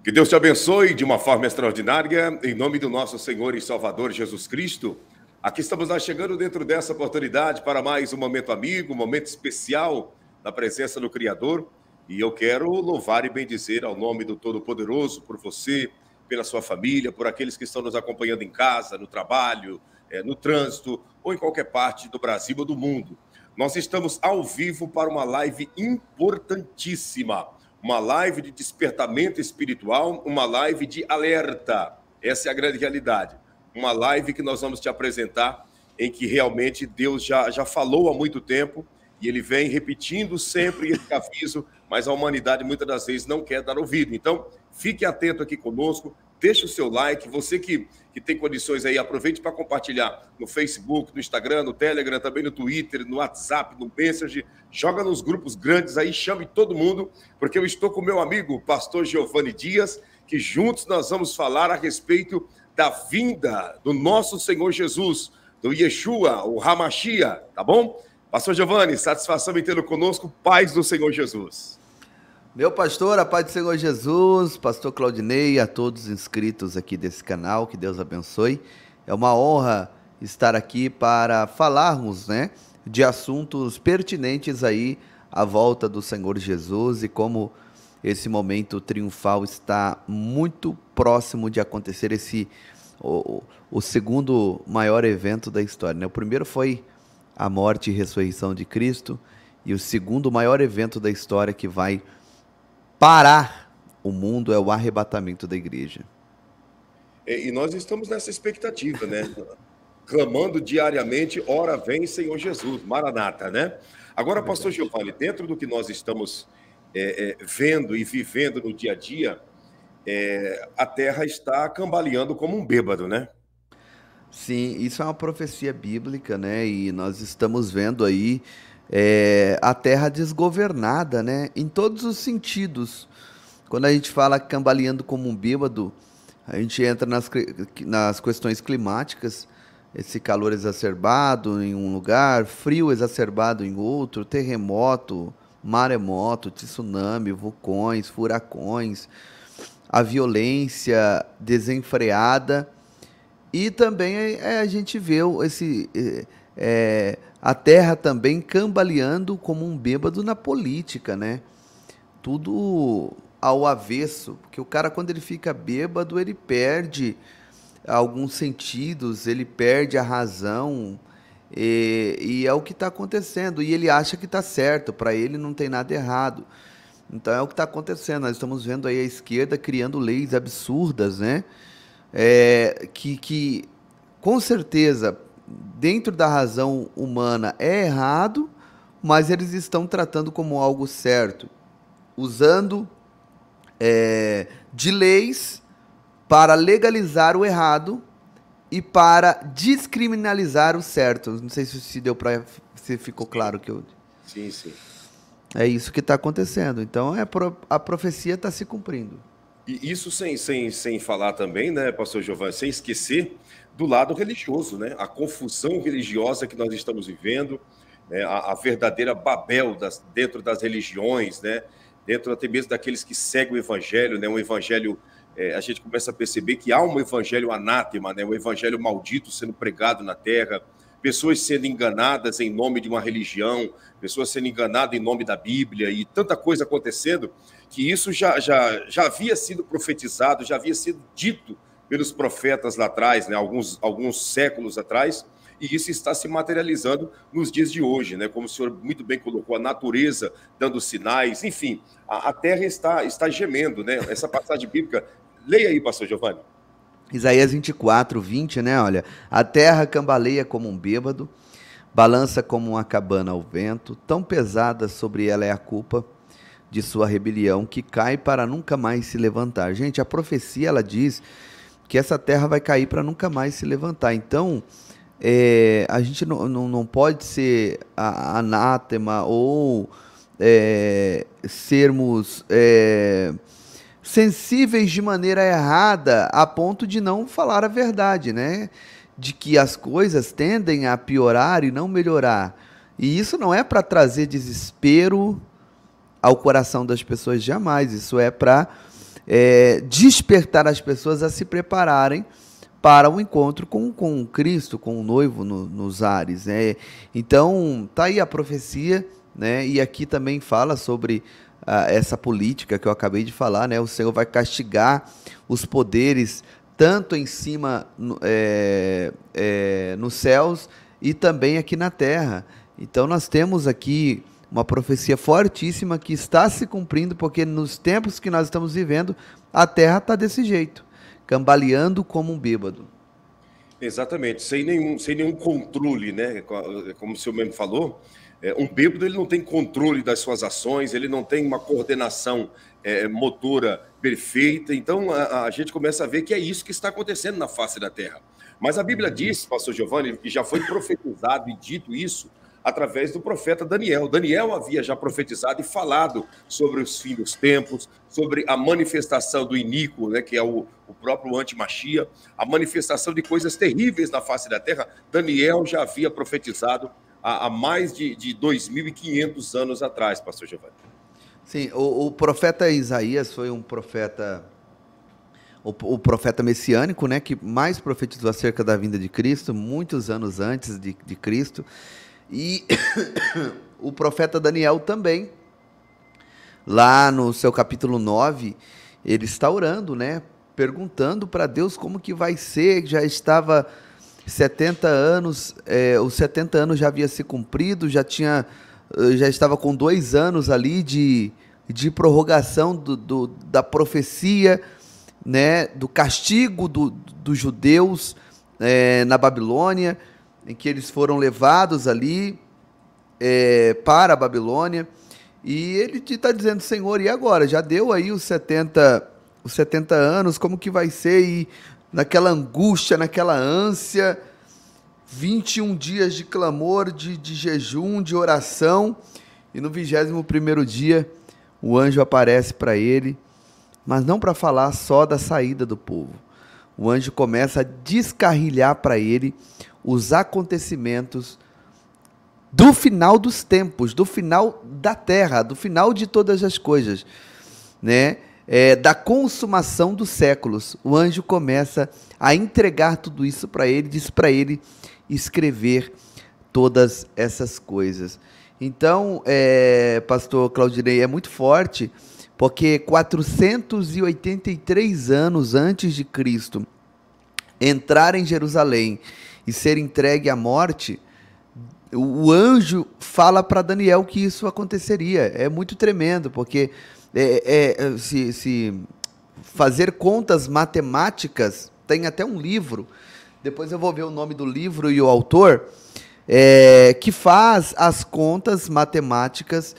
Que Deus te abençoe de uma forma extraordinária, em nome do nosso Senhor e Salvador Jesus Cristo. Aqui estamos nós chegando dentro dessa oportunidade para mais um momento amigo, um momento especial na presença do Criador. E eu quero louvar e bendizer ao nome do Todo-Poderoso por você, pela sua família, por aqueles que estão nos acompanhando em casa, no trabalho, no trânsito ou em qualquer parte do Brasil ou do mundo. Nós estamos ao vivo para uma live importantíssima. Uma live de despertamento espiritual, uma live de alerta. Essa é a grande realidade. Uma live que nós vamos te apresentar em que realmente Deus já falou há muito tempo e Ele vem repetindo sempre esse aviso, mas a humanidade muitas das vezes não quer dar ouvido. Então, fique atento aqui conosco, deixe o seu like. Você que tem condições aí, aproveite para compartilhar no Facebook, no Instagram, no Telegram, também no Twitter, no WhatsApp, no Messenger. Joga nos grupos grandes aí, chame todo mundo, porque eu estou com meu amigo, pastor Giovanni Dias, que juntos nós vamos falar a respeito da vinda do nosso Senhor Jesus, do Yeshua, o Hamashia, tá bom? Pastor Giovanni, satisfação em tê-lo conosco, paz do Senhor Jesus. Meu pastor, a paz do Senhor Jesus, pastor Claudinei, a todos os inscritos aqui desse canal, que Deus abençoe. É uma honra estar aqui para falarmos, de assuntos pertinentes aí à volta do Senhor Jesus e como esse momento triunfal está muito próximo de acontecer, o segundo maior evento da história, né? O primeiro foi a morte e ressurreição de Cristo, e o segundo maior evento da história que vai parar o mundo é o arrebatamento da igreja. E nós estamos nessa expectativa, né? Clamando diariamente, ora vem Senhor Jesus, Maranata, né? Agora, pastor Giovanni, dentro do que nós estamos vendo e vivendo no dia a dia, a terra está cambaleando como um bêbado, né? Sim, isso é uma profecia bíblica, né? E nós estamos vendo aí a terra desgovernada, né? Em todos os sentidos. Quando a gente fala cambaleando como um bêbado, a gente entra nas questões climáticas, esse calor exacerbado em um lugar, frio exacerbado em outro, terremoto, maremoto, tsunami, vulcões, furacões, a violência desenfreada. E também a gente vê a terra também cambaleando como um bêbado na política, né? Tudo ao avesso, porque o cara, quando ele fica bêbado, ele perde alguns sentidos, ele perde a razão, e é o que está acontecendo, e ele acha que está certo, para ele não tem nada errado. Então é o que está acontecendo, nós estamos vendo aí a esquerda criando leis absurdas, né? Que com certeza, dentro da razão humana é errado, mas eles estão tratando como algo certo, usando de leis para legalizar o errado e para descriminalizar o certo. Não sei se ficou claro que eu... Sim, sim. É isso que está acontecendo. Então a profecia está se cumprindo. E isso sem falar também, né, pastor Giovanni, sem esquecer do lado religioso, né? A confusão religiosa que nós estamos vivendo, né? A verdadeira Babel dentro das religiões, né? Dentro até mesmo daqueles que seguem o evangelho, né? Um evangelho, a gente começa a perceber que há um evangelho anátema, né? Um evangelho maldito sendo pregado na terra, pessoas sendo enganadas em nome de uma religião, pessoas sendo enganadas em nome da Bíblia e tanta coisa acontecendo, que isso já havia sido profetizado, já havia sido dito pelos profetas lá atrás, né, alguns séculos atrás, e isso está se materializando nos dias de hoje, né, como o senhor muito bem colocou, a natureza dando sinais, enfim, a terra está gemendo, né, essa passagem bíblica. Leia aí, pastor Giovanni. Isaías 24, 20, né? Olha, a terra cambaleia como um bêbado, balança como uma cabana ao vento, tão pesada sobre ela é a culpa de sua rebelião, que cai para nunca mais se levantar. Gente, a profecia, ela diz que essa terra vai cair para nunca mais se levantar. Então, a gente não pode ser anátema ou sermos sensíveis de maneira errada a ponto de não falar a verdade, né? De que as coisas tendem a piorar e não melhorar. E isso não é para trazer desespero ao coração das pessoas, jamais. Isso é para despertar as pessoas a se prepararem para o encontro com Cristo, com o noivo nos ares, né? Então, tá aí a profecia, né? E aqui também fala sobre essa política que eu acabei de falar, né? O Senhor vai castigar os poderes tanto em cima nos céus e também aqui na terra. Então nós temos aqui uma profecia fortíssima que está se cumprindo, porque nos tempos que nós estamos vivendo, a terra está desse jeito, cambaleando como um bêbado. Exatamente, sem nenhum controle, né? Como o senhor mesmo falou, um bêbado ele não tem controle das suas ações, ele não tem uma coordenação motora perfeita. Então a gente começa a ver que é isso que está acontecendo na face da terra. Mas a Bíblia diz, pastor Giovanni, e já foi profetizado e dito isso através do profeta Daniel. Daniel havia já profetizado e falado sobre os fins dos tempos, sobre a manifestação do iníquo, né, que é o próprio anti-Machia, a manifestação de coisas terríveis na face da terra. Daniel já havia profetizado há mais de 2.500 anos atrás, pastor Giovanni. Sim, o profeta Isaías foi um profeta, o profeta messiânico, né, que mais profetizou acerca da vinda de Cristo, muitos anos antes de Cristo. E o profeta Daniel também, lá no seu capítulo 9, ele está orando, né, perguntando para Deus como que vai ser. Já estava 70 anos, os 70 anos já havia se cumprido, já estava com 2 anos ali de prorrogação da profecia, né, do castigo dos judeus na Babilônia, em que eles foram levados ali para a Babilônia. E ele está dizendo: Senhor, e agora? Já deu aí os 70 anos, como que vai ser? E naquela angústia, naquela ânsia, 21 dias de clamor, de jejum, de oração, e no 21º dia o anjo aparece para ele, mas não para falar só da saída do povo. O anjo começa a descarrilhar para ele os acontecimentos do final dos tempos, do final da terra, do final de todas as coisas, né? Da consumação dos séculos. O anjo começa a entregar tudo isso para ele, diz para ele escrever todas essas coisas. Então, pastor Claudinei, é muito forte, porque 483 anos antes de Cristo entrar em Jerusalém e ser entregue à morte, o anjo fala para Daniel que isso aconteceria. É muito tremendo, porque se fazer contas matemáticas, tem até um livro, depois eu vou ver o nome do livro e o autor, que faz as contas matemáticas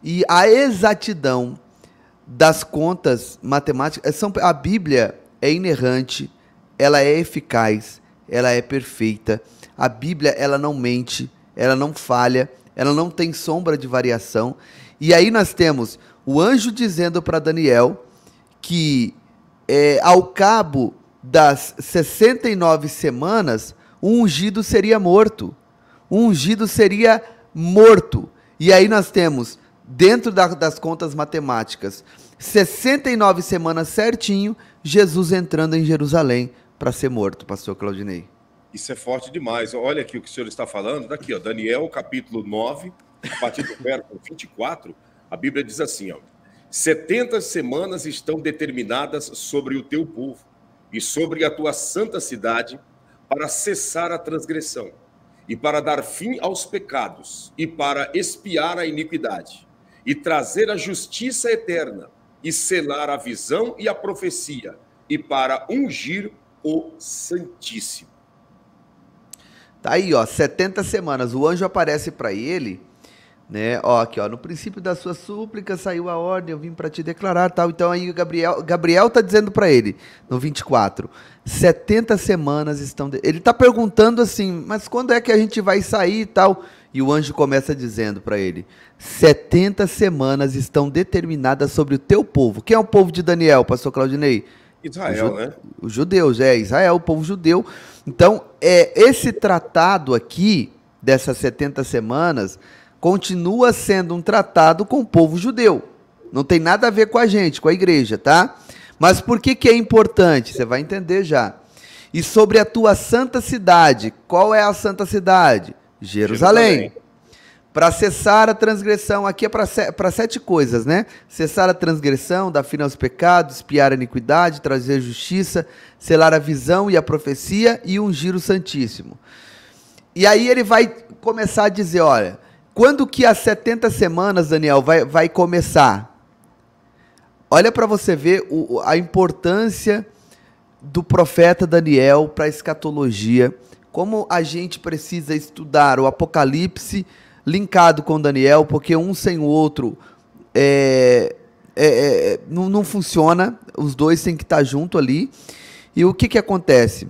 e a exatidão das contas matemáticas. A Bíblia é inerrante, ela é eficaz, ela é perfeita. A Bíblia, ela não mente, ela não falha, ela não tem sombra de variação. E aí nós temos o anjo dizendo para Daniel que ao cabo das 69 semanas, o ungido seria morto. O ungido seria morto. E aí nós temos, dentro das contas matemáticas, 69 semanas certinho, Jesus entrando em Jerusalém para ser morto, pastor Claudinei. Isso é forte demais. Olha aqui o que o senhor está falando. Daqui, ó, Daniel, capítulo 9, a partir do verso 24, a Bíblia diz assim, ó: 70 semanas estão determinadas sobre o teu povo e sobre a tua santa cidade, para cessar a transgressão, e para dar fim aos pecados, e para expiar a iniquidade, e trazer a justiça eterna, e selar a visão e a profecia, e para ungir o Santíssimo. Tá aí, ó, 70 semanas. O anjo aparece para ele, né? Ó, aqui, ó, no princípio da sua súplica saiu a ordem, eu vim para te declarar, tal. Então aí Gabriel tá dizendo para ele, no 24, 70 semanas estão... Ele tá perguntando assim, mas quando é que a gente vai sair e tal? E o anjo começa dizendo para ele, 70 semanas estão determinadas sobre o teu povo. Quem é o povo de Daniel, pastor Claudinei? Israel, né? Os judeus, Israel, o povo judeu. Então, esse tratado aqui, dessas 70 semanas, continua sendo um tratado com o povo judeu. Não tem nada a ver com a gente, com a igreja, tá? Mas por que que é importante? Você vai entender já. E sobre a tua santa cidade. Qual é a santa cidade? Jerusalém. Para cessar a transgressão, aqui é para 7 coisas, né? Cessar a transgressão, dar fim aos pecados, espiar a iniquidade, trazer justiça, selar a visão e a profecia e ungir o Santíssimo. E aí ele vai começar a dizer, olha, quando que as 70 semanas, Daniel, vai começar? Olha para você ver a importância do profeta Daniel para a escatologia, como a gente precisa estudar o Apocalipse linkado com Daniel, porque um sem o outro não funciona, os dois têm que estar junto ali. E o que acontece?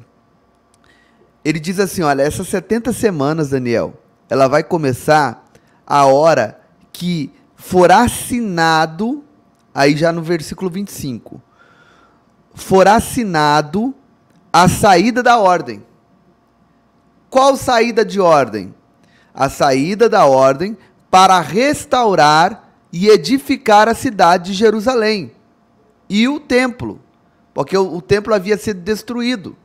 Ele diz assim, olha, essas 70 semanas, Daniel, ela vai começar a hora que for assinado, aí já no versículo 25, for assinado a saída da ordem. Qual saída de ordem? A saída da ordem para restaurar e edificar a cidade de Jerusalém e o templo, porque o templo havia sido destruído.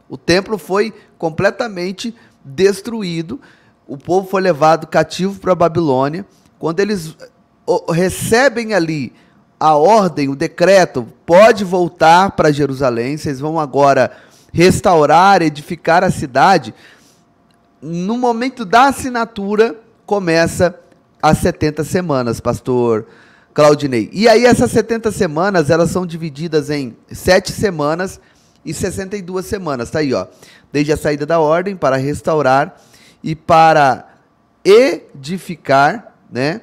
O templo foi completamente destruído, o povo foi levado cativo para a Babilônia. Quando eles recebem ali a ordem, o decreto, pode voltar para Jerusalém, vocês vão agora restaurar, edificar a cidade. No momento da assinatura, começa as 70 semanas, pastor Claudinei. E aí essas 70 semanas, elas são divididas em 7 semanas e 62 semanas. Está aí, ó. Desde a saída da ordem, para restaurar e para edificar, né?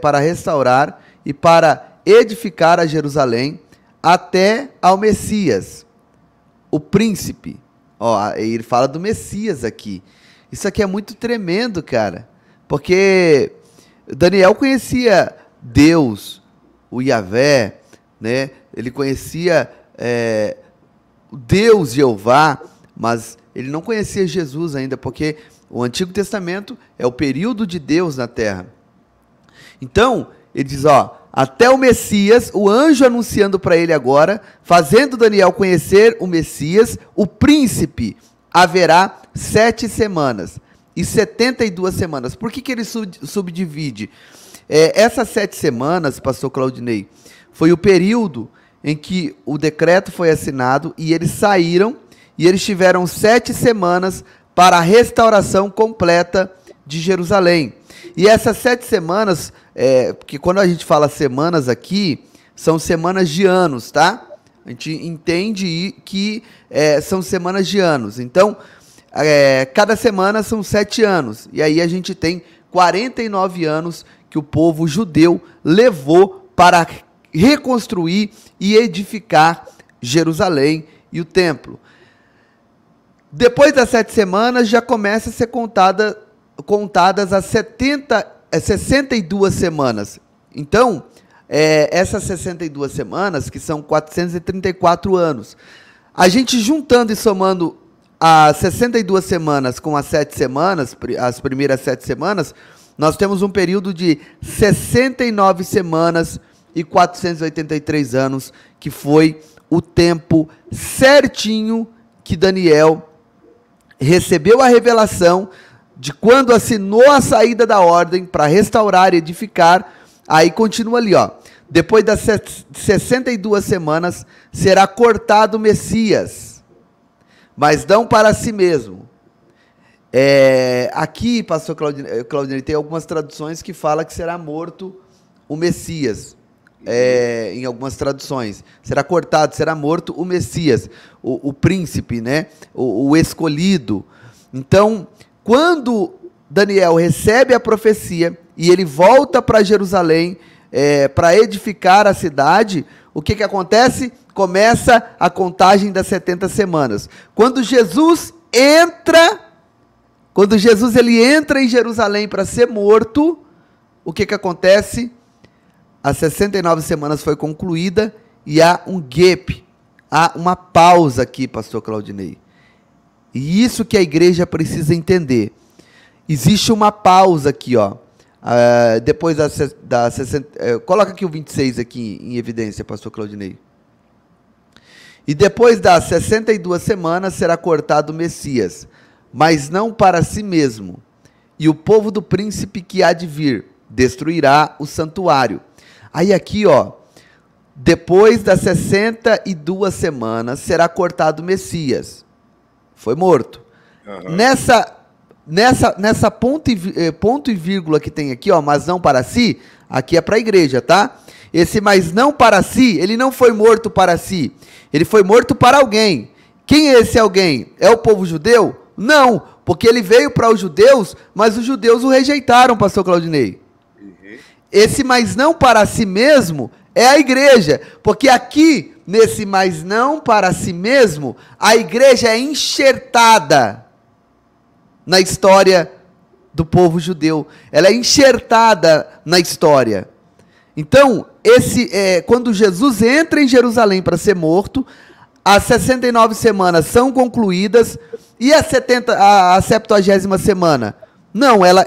Para restaurar e para edificar a Jerusalém até ao Messias, o príncipe. Ó, ele fala do Messias aqui. Isso aqui é muito tremendo, cara, porque Daniel conhecia Deus, o Yahvé, né? Ele conhecia Deus Jeová, mas ele não conhecia Jesus ainda, porque o Antigo Testamento é o período de Deus na terra. Então, ele diz, ó, até o Messias, o anjo anunciando para ele agora, fazendo Daniel conhecer o Messias, o príncipe, haverá 7 semanas e 72 semanas. Por que ele subdivide? Essas 7 semanas, pastor Claudinei, foi o período em que o decreto foi assinado e eles saíram e eles tiveram 7 semanas para a restauração completa de Jerusalém. E essas 7 semanas, porque quando a gente fala semanas aqui, são semanas de anos, tá? A gente entende que são semanas de anos. Então, cada semana são 7 anos. E aí a gente tem 49 anos que o povo judeu levou para reconstruir e edificar Jerusalém e o templo. Depois das 7 semanas, já começa a ser contadas as 62 semanas. Então, essas 62 semanas, que são 434 anos, a gente juntando e somando as 62 semanas com as 7 semanas, as primeiras 7 semanas, nós temos um período de 69 semanas e 483 anos, que foi o tempo certinho que Daniel recebeu a revelação de quando assinou a saída da ordem para restaurar e edificar. Aí continua ali, ó. Depois das 62 semanas, será cortado o Messias, mas não para si mesmo. Aqui, pastor Claudinei, tem algumas traduções que falam que será morto o Messias. Em algumas traduções. Será cortado, será morto o Messias, o príncipe, né? O escolhido. Então, quando Daniel recebe a profecia e ele volta para Jerusalém para edificar a cidade, o que acontece? Começa a contagem das 70 semanas. Quando Jesus entra em Jerusalém para ser morto, o que acontece? As 69 semanas foi concluída e há um gap, há uma pausa aqui, pastor Claudinei. E isso que a igreja precisa entender. Existe uma pausa aqui, ó. Depois da 60... coloca aqui o 26 aqui em evidência, pastor Claudinei. E depois das 62 semanas será cortado o Messias, mas não para si mesmo. E o povo do príncipe que há de vir destruirá o santuário. Aí aqui, ó, depois das 62 semanas será cortado o Messias. Foi morto. Uhum. Nessa ponto e vírgula que tem aqui, ó, mas não para si, aqui é para a igreja, tá? Esse mas não para si, ele não foi morto para si. Ele foi morto para alguém. Quem é esse alguém? É o povo judeu? Não, porque ele veio para os judeus, mas os judeus o rejeitaram, pastor Claudinei. Uhum. Esse mas não para si mesmo é a igreja, porque aqui, nesse mas não para si mesmo, a igreja é enxertada na história do povo judeu. Ela é enxertada na história. Então, quando Jesus entra em Jerusalém para ser morto, as 69 semanas são concluídas, e a 70ª semana? Não, ela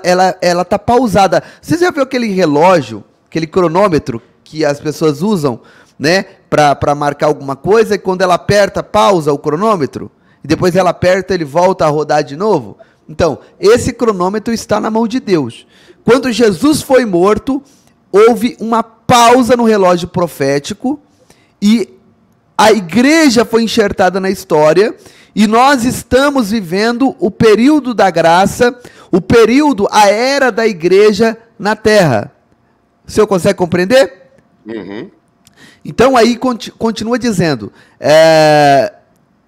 está pausada. Você já viu aquele relógio, aquele cronômetro que as pessoas usam, né, para marcar alguma coisa, e quando ela aperta, pausa o cronômetro, e depois ela aperta, ele volta a rodar de novo? Então, esse cronômetro está na mão de Deus. Quando Jesus foi morto, houve uma pausa no relógio profético, e a igreja foi enxertada na história, e nós estamos vivendo o período da graça, a era da igreja na terra. O senhor consegue compreender? Uhum. Então aí continua dizendo,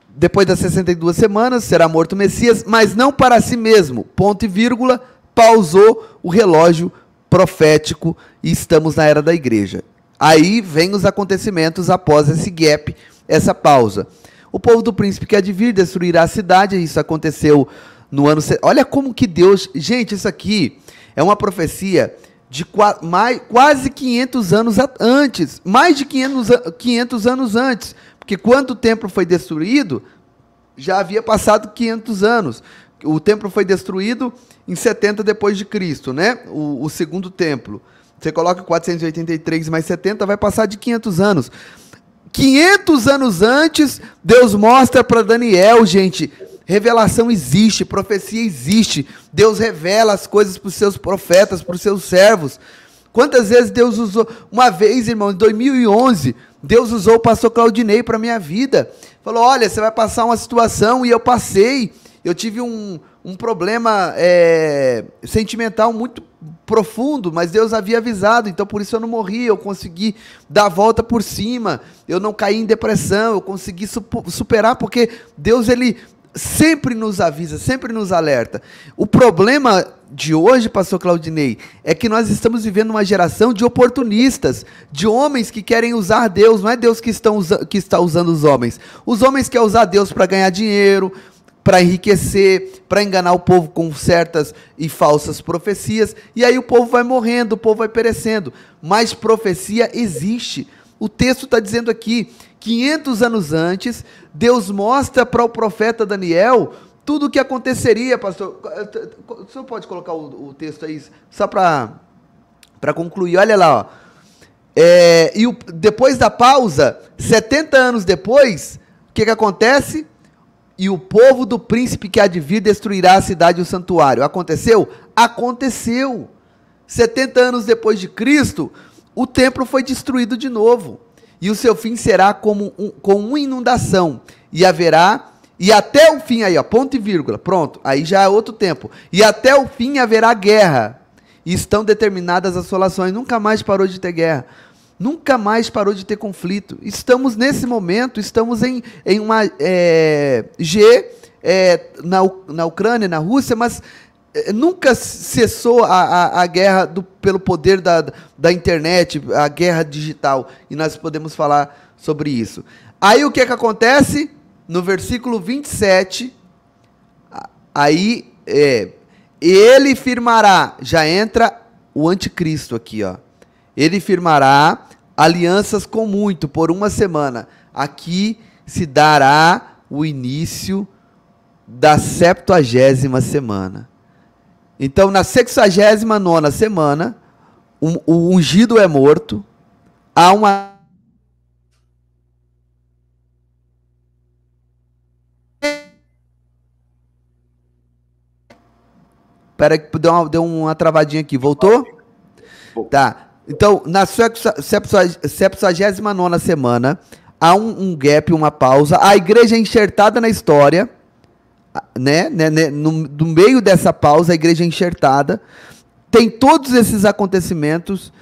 depois das 62 semanas será morto o Messias, mas não para si mesmo, ponto e vírgula, pausou o relógio profético e estamos na era da igreja. Aí vem os acontecimentos após esse gap, essa pausa. O povo do príncipe que há de vir destruirá a cidade, isso aconteceu no ano... Olha como que Deus... Gente, isso aqui é uma profecia de quase 500 anos antes, mais de 500 anos antes, porque quando o templo foi destruído, já havia passado 500 anos. O templo foi destruído em 70 depois de Cristo, né? O segundo templo. Você coloca 483 mais 70, vai passar de 500 anos. 500 anos antes, Deus mostra para Daniel, gente, revelação existe, profecia existe. Deus revela as coisas para os seus profetas, para os seus servos. Quantas vezes Deus usou? Uma vez, irmão, em 2011, Deus usou o pastor Claudinei para a minha vida. Falou, olha, você vai passar uma situação, e eu passei. Eu tive um problema sentimental muito profundo, mas Deus havia avisado, então por isso eu não morri, eu consegui dar a volta por cima, eu não caí em depressão, eu consegui superar, porque Deus, ele sempre nos avisa, sempre nos alerta. O problema de hoje, pastor Claudinei, é que nós estamos vivendo uma geração de oportunistas, de homens que querem usar Deus, não é Deus que está usando os homens querem usar Deus para ganhar dinheiro, para enriquecer, para enganar o povo com certas e falsas profecias, e aí o povo vai morrendo, o povo vai perecendo, mas profecia existe. O texto está dizendo aqui, 500 anos antes, Deus mostra para o profeta Daniel tudo o que aconteceria, pastor. O senhor pode colocar o texto aí, só para concluir, olha lá, ó. Depois da pausa, 70 anos depois, o que acontece? E o povo do príncipe que há de vir destruirá a cidade e o santuário. Aconteceu? Aconteceu. 70 anos depois de Cristo, o templo foi destruído de novo. E o seu fim será com uma inundação. E até o fim, aí ó, ponto e vírgula, pronto, aí já é outro tempo. E até o fim haverá guerra. E estão determinadas assolações. Nunca mais parou de ter guerra. Nunca mais parou de ter conflito. Estamos nesse momento, estamos em uma na Ucrânia, na Rússia, mas nunca cessou a guerra pelo poder da internet, a guerra digital, e nós podemos falar sobre isso. Aí o que acontece? No versículo 27, aí ele firmará, já entra o anticristo aqui, ó. Ele firmará alianças com muito por uma semana. Aqui se dará o início da 70ª semana. Então, na 69ª semana, o ungido é morto, há uma Pera que deu uma travadinha aqui. Voltou? Tá. Então, na 79ª semana, há um gap, uma pausa. A igreja é enxertada na história, né? No meio dessa pausa, a igreja é enxertada. Tem todos esses acontecimentos.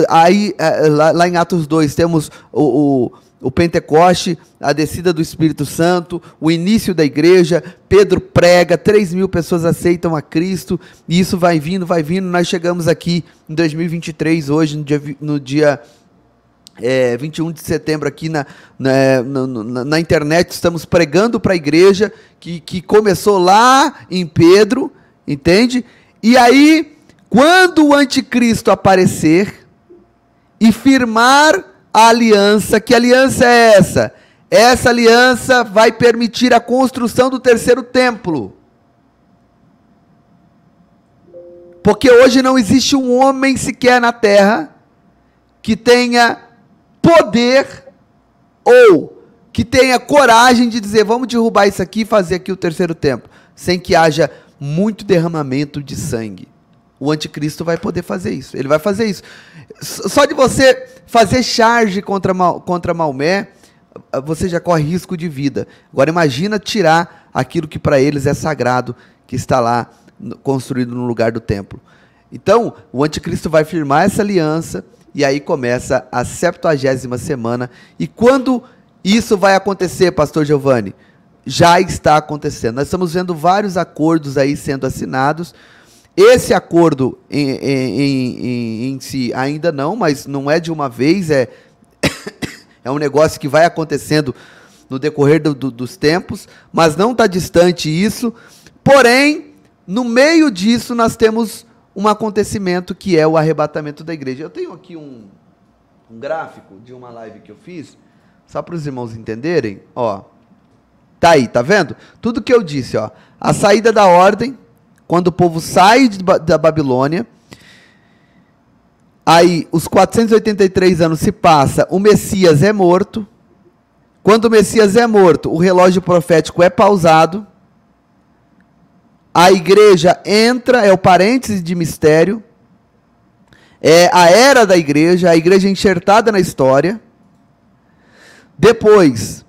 Aí, lá em Atos 2, temos o Pentecoste, a descida do Espírito Santo, o início da igreja, Pedro prega, 3.000 pessoas aceitam a Cristo, e isso vai vindo, nós chegamos aqui em 2023, hoje, no dia 21 de setembro, aqui na internet, estamos pregando para a igreja, que começou lá em Pedro, entende? E aí, quando o anticristo aparecer e firmar a aliança, que aliança é essa? Essa aliança vai permitir a construção do terceiro templo. Porque hoje não existe um homem sequer na terra que tenha poder ou que tenha coragem de dizer, vamos derrubar isso aqui e fazer aqui o terceiro templo, sem que haja muito derramamento de sangue. O anticristo vai poder fazer isso. Ele vai fazer isso. Só de você fazer charge contra Maomé, você já corre risco de vida. Agora imagina tirar aquilo que para eles é sagrado, que está lá construído no lugar do templo. Então, o anticristo vai firmar essa aliança, e aí começa a 70ª semana. E quando isso vai acontecer, pastor Giovanni? Já está acontecendo. Nós estamos vendo vários acordos aí sendo assinados. Esse acordo em si ainda não, mas não é de uma vez, é um negócio que vai acontecendo no decorrer dos tempos, mas não está distante isso. Porém, no meio disso, nós temos um acontecimento que é o arrebatamento da igreja. Eu tenho aqui um gráfico de uma live que eu fiz, só para os irmãos entenderem, ó. Tá aí, tá vendo? Tudo que eu disse, ó. A saída da ordem, quando o povo sai da Babilônia, aí os 483 anos se passa, o Messias é morto. Quando o Messias é morto, o relógio profético é pausado. A igreja entra, é o parênteses de mistério. É a era da igreja, a igreja enxertada na história. Depois,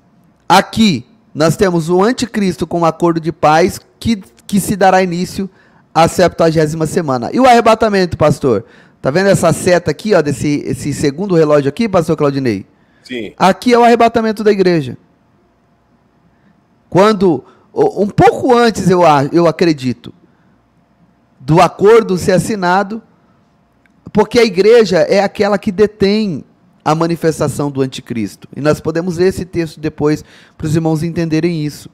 aqui, nós temos o anticristo com um acordo de paz que se dará início à 70ª semana. E o arrebatamento, pastor? Tá vendo essa seta aqui, ó, esse segundo relógio aqui, pastor Claudinei? Sim. Aqui é o arrebatamento da igreja. Quando, um pouco antes, eu acredito, do acordo ser assinado, porque a igreja é aquela que detém a manifestação do anticristo. E nós podemos ler esse texto depois, para os irmãos entenderem isso.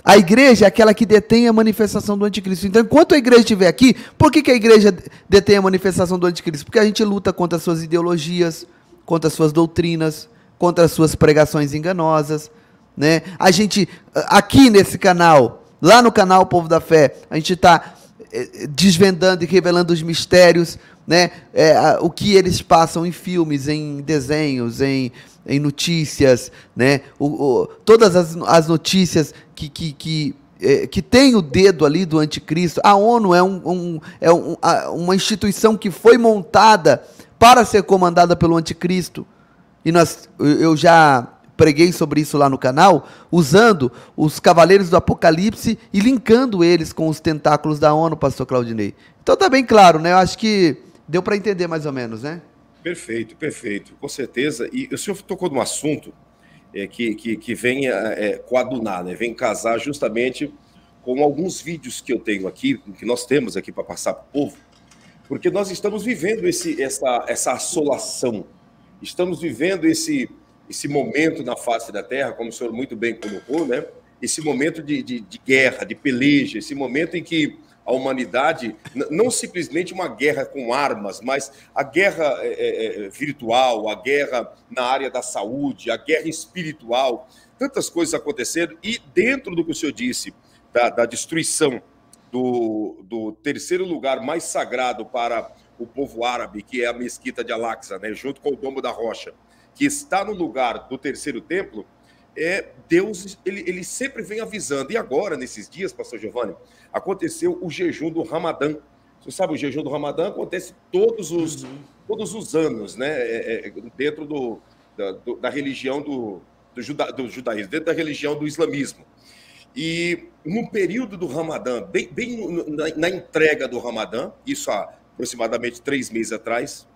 A igreja é aquela que detém a manifestação do anticristo. Então, enquanto a igreja estiver aqui, por que a igreja detém a manifestação do anticristo? Porque a gente luta contra as suas ideologias, contra as suas doutrinas, contra as suas pregações enganosas, né? A gente, aqui nesse canal, lá no canal Povo da Fé, a gente está desvendando e revelando os mistérios, né? O que eles passam em filmes, em desenhos, em notícias, né? Todas as notícias que tem o dedo ali do anticristo. A ONU é uma instituição que foi montada para ser comandada pelo anticristo. E eu já preguei sobre isso lá no canal, usando os cavaleiros do Apocalipse e linkando eles com os tentáculos da ONU, pastor Claudinei. Então tá bem claro, né? Eu acho que deu para entender mais ou menos, né? Perfeito, perfeito, com certeza. E o senhor tocou num assunto que vem coadunar, né? Vem casar justamente com alguns vídeos que eu tenho aqui, que nós temos aqui para passar para o povo, porque nós estamos vivendo essa assolação, estamos vivendo esse momento na face da terra, como o senhor muito bem colocou, né? Esse momento de guerra, de peleja, esse momento em que a humanidade, não simplesmente uma guerra com armas, mas a guerra virtual, a guerra na área da saúde, a guerra espiritual, tantas coisas aconteceram, e dentro do que o senhor disse, da destruição do terceiro lugar mais sagrado para o povo árabe, que é a Mesquita de Al-Aqsa, né, junto com o Domo da Rocha, que está no lugar do terceiro templo, Deus ele sempre vem avisando. E agora, nesses dias, pastor Giovanni, aconteceu o jejum do Ramadã. Você sabe, o jejum do Ramadã acontece todos os anos, né? Dentro da religião do judaísmo, dentro da religião do islamismo. E no período do Ramadã, bem na entrega do Ramadã, isso há aproximadamente 3 meses atrás,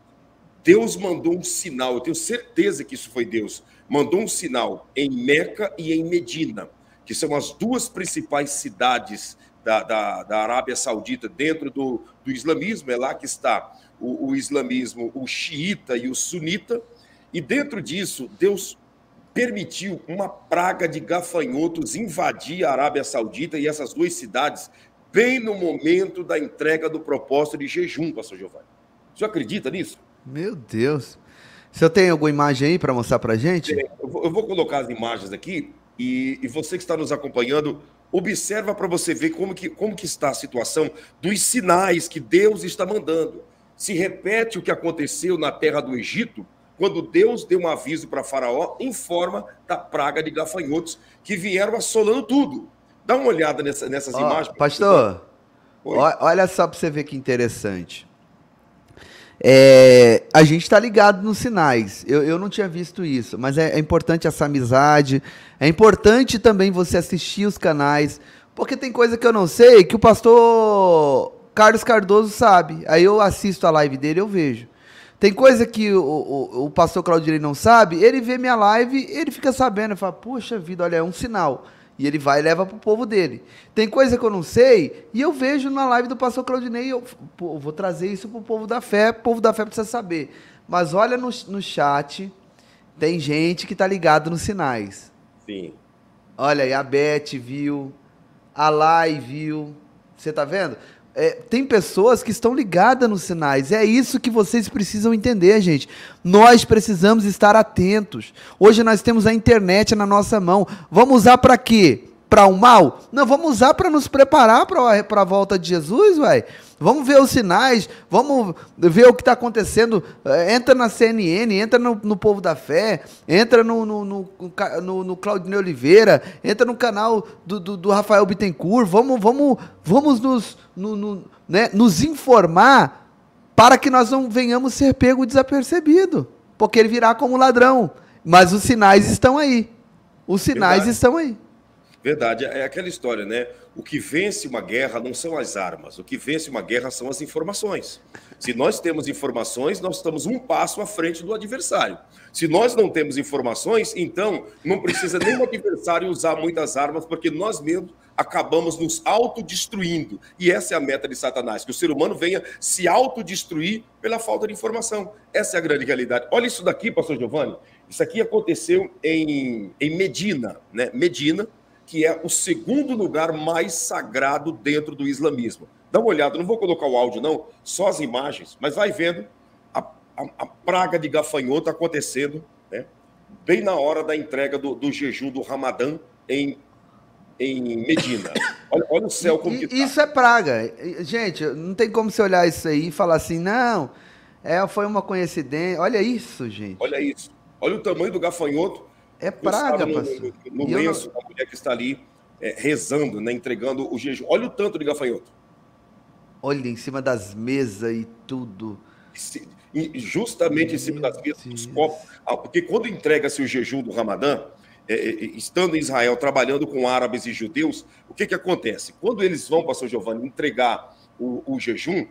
Deus mandou um sinal, eu tenho certeza que isso foi Deus, mandou um sinal em Meca e em Medina, que são as duas principais cidades da Arábia Saudita dentro do islamismo. É lá que está o islamismo, o xiita e o sunita, e dentro disso, Deus permitiu uma praga de gafanhotos invadir a Arábia Saudita e essas duas cidades, bem no momento da entrega do propósito de jejum, pastor Giovanni. O senhor acredita nisso? Meu Deus. O senhor tem alguma imagem aí para mostrar para a gente? Eu vou colocar as imagens aqui e você que está nos acompanhando, observa para você ver como que está a situação dos sinais que Deus está mandando. Se repete o que aconteceu na terra do Egito, quando Deus deu um aviso para Faraó em forma da praga de gafanhotos que vieram assolando tudo. Dá uma olhada nessas imagens. Pastor, olha só para você ver que interessante. A gente está ligado nos sinais. Eu não tinha visto isso, mas é importante essa amizade. É importante também você assistir os canais, porque tem coisa que eu não sei que o pastor Carlos Cardoso sabe. Aí eu assisto a live dele e eu vejo. Tem coisa que o pastor Claudinei não sabe, ele vê minha live, ele fica sabendo, ele fala, poxa vida, olha, é um sinal. E ele vai e leva para o povo dele. Tem coisa que eu não sei, e eu vejo na live do pastor Claudinei, eu vou trazer isso para o povo da fé precisa saber. Mas olha no chat, tem gente que tá ligado nos sinais. Sim. Olha aí, a Beth viu, a Lai viu, você tá vendo? Tem pessoas que estão ligadas nos sinais. É isso que vocês precisam entender, gente. Nós precisamos estar atentos. Hoje nós temos a internet na nossa mão. Vamos usar para quê? Para o mal? Não, vamos usar para nos preparar para a volta de Jesus, vai. Vamos ver os sinais, vamos ver o que está acontecendo. Entra na CNN, entra no Povo da Fé, entra no Claudinei Oliveira, entra no canal do Rafael Bittencourt. Vamos nos informar para que nós não venhamos ser pego desapercebido, porque ele virá como ladrão. Mas os sinais estão aí. Os sinais estão aí. Verdade, é aquela história, né? O que vence uma guerra não são as armas, o que vence uma guerra são as informações. Se nós temos informações, nós estamos um passo à frente do adversário. Se nós não temos informações, então não precisa nem o adversário usar muitas armas, porque nós mesmos acabamos nos autodestruindo. E essa é a meta de Satanás, que o ser humano venha se autodestruir pela falta de informação. Essa é a grande realidade. Olha isso daqui, pastor Giovanni. Isso aqui aconteceu em Medina, né? Medina, que é o segundo lugar mais sagrado dentro do islamismo. Dá uma olhada, não vou colocar o áudio não, só as imagens, mas vai vendo a praga de gafanhoto acontecendo, né, bem na hora da entrega do jejum do Ramadã em Medina. Olha o céu como que tá. Isso é praga. Gente, não tem como você olhar isso aí e falar assim, não, foi uma coincidência. Olha isso, gente. Olha isso. Olha o tamanho do gafanhoto. É praga, pastor. No lenço da mulher que está ali rezando, né, entregando o jejum. Olha o tanto de gafanhoto. Olha, em cima das mesas e tudo. Justamente em cima das mesas, dos copos. Porque quando entrega-se o jejum do Ramadã, estando em Israel, trabalhando com árabes e judeus, o que acontece? Quando eles vão, pastor Giovanni, entregar o jejum,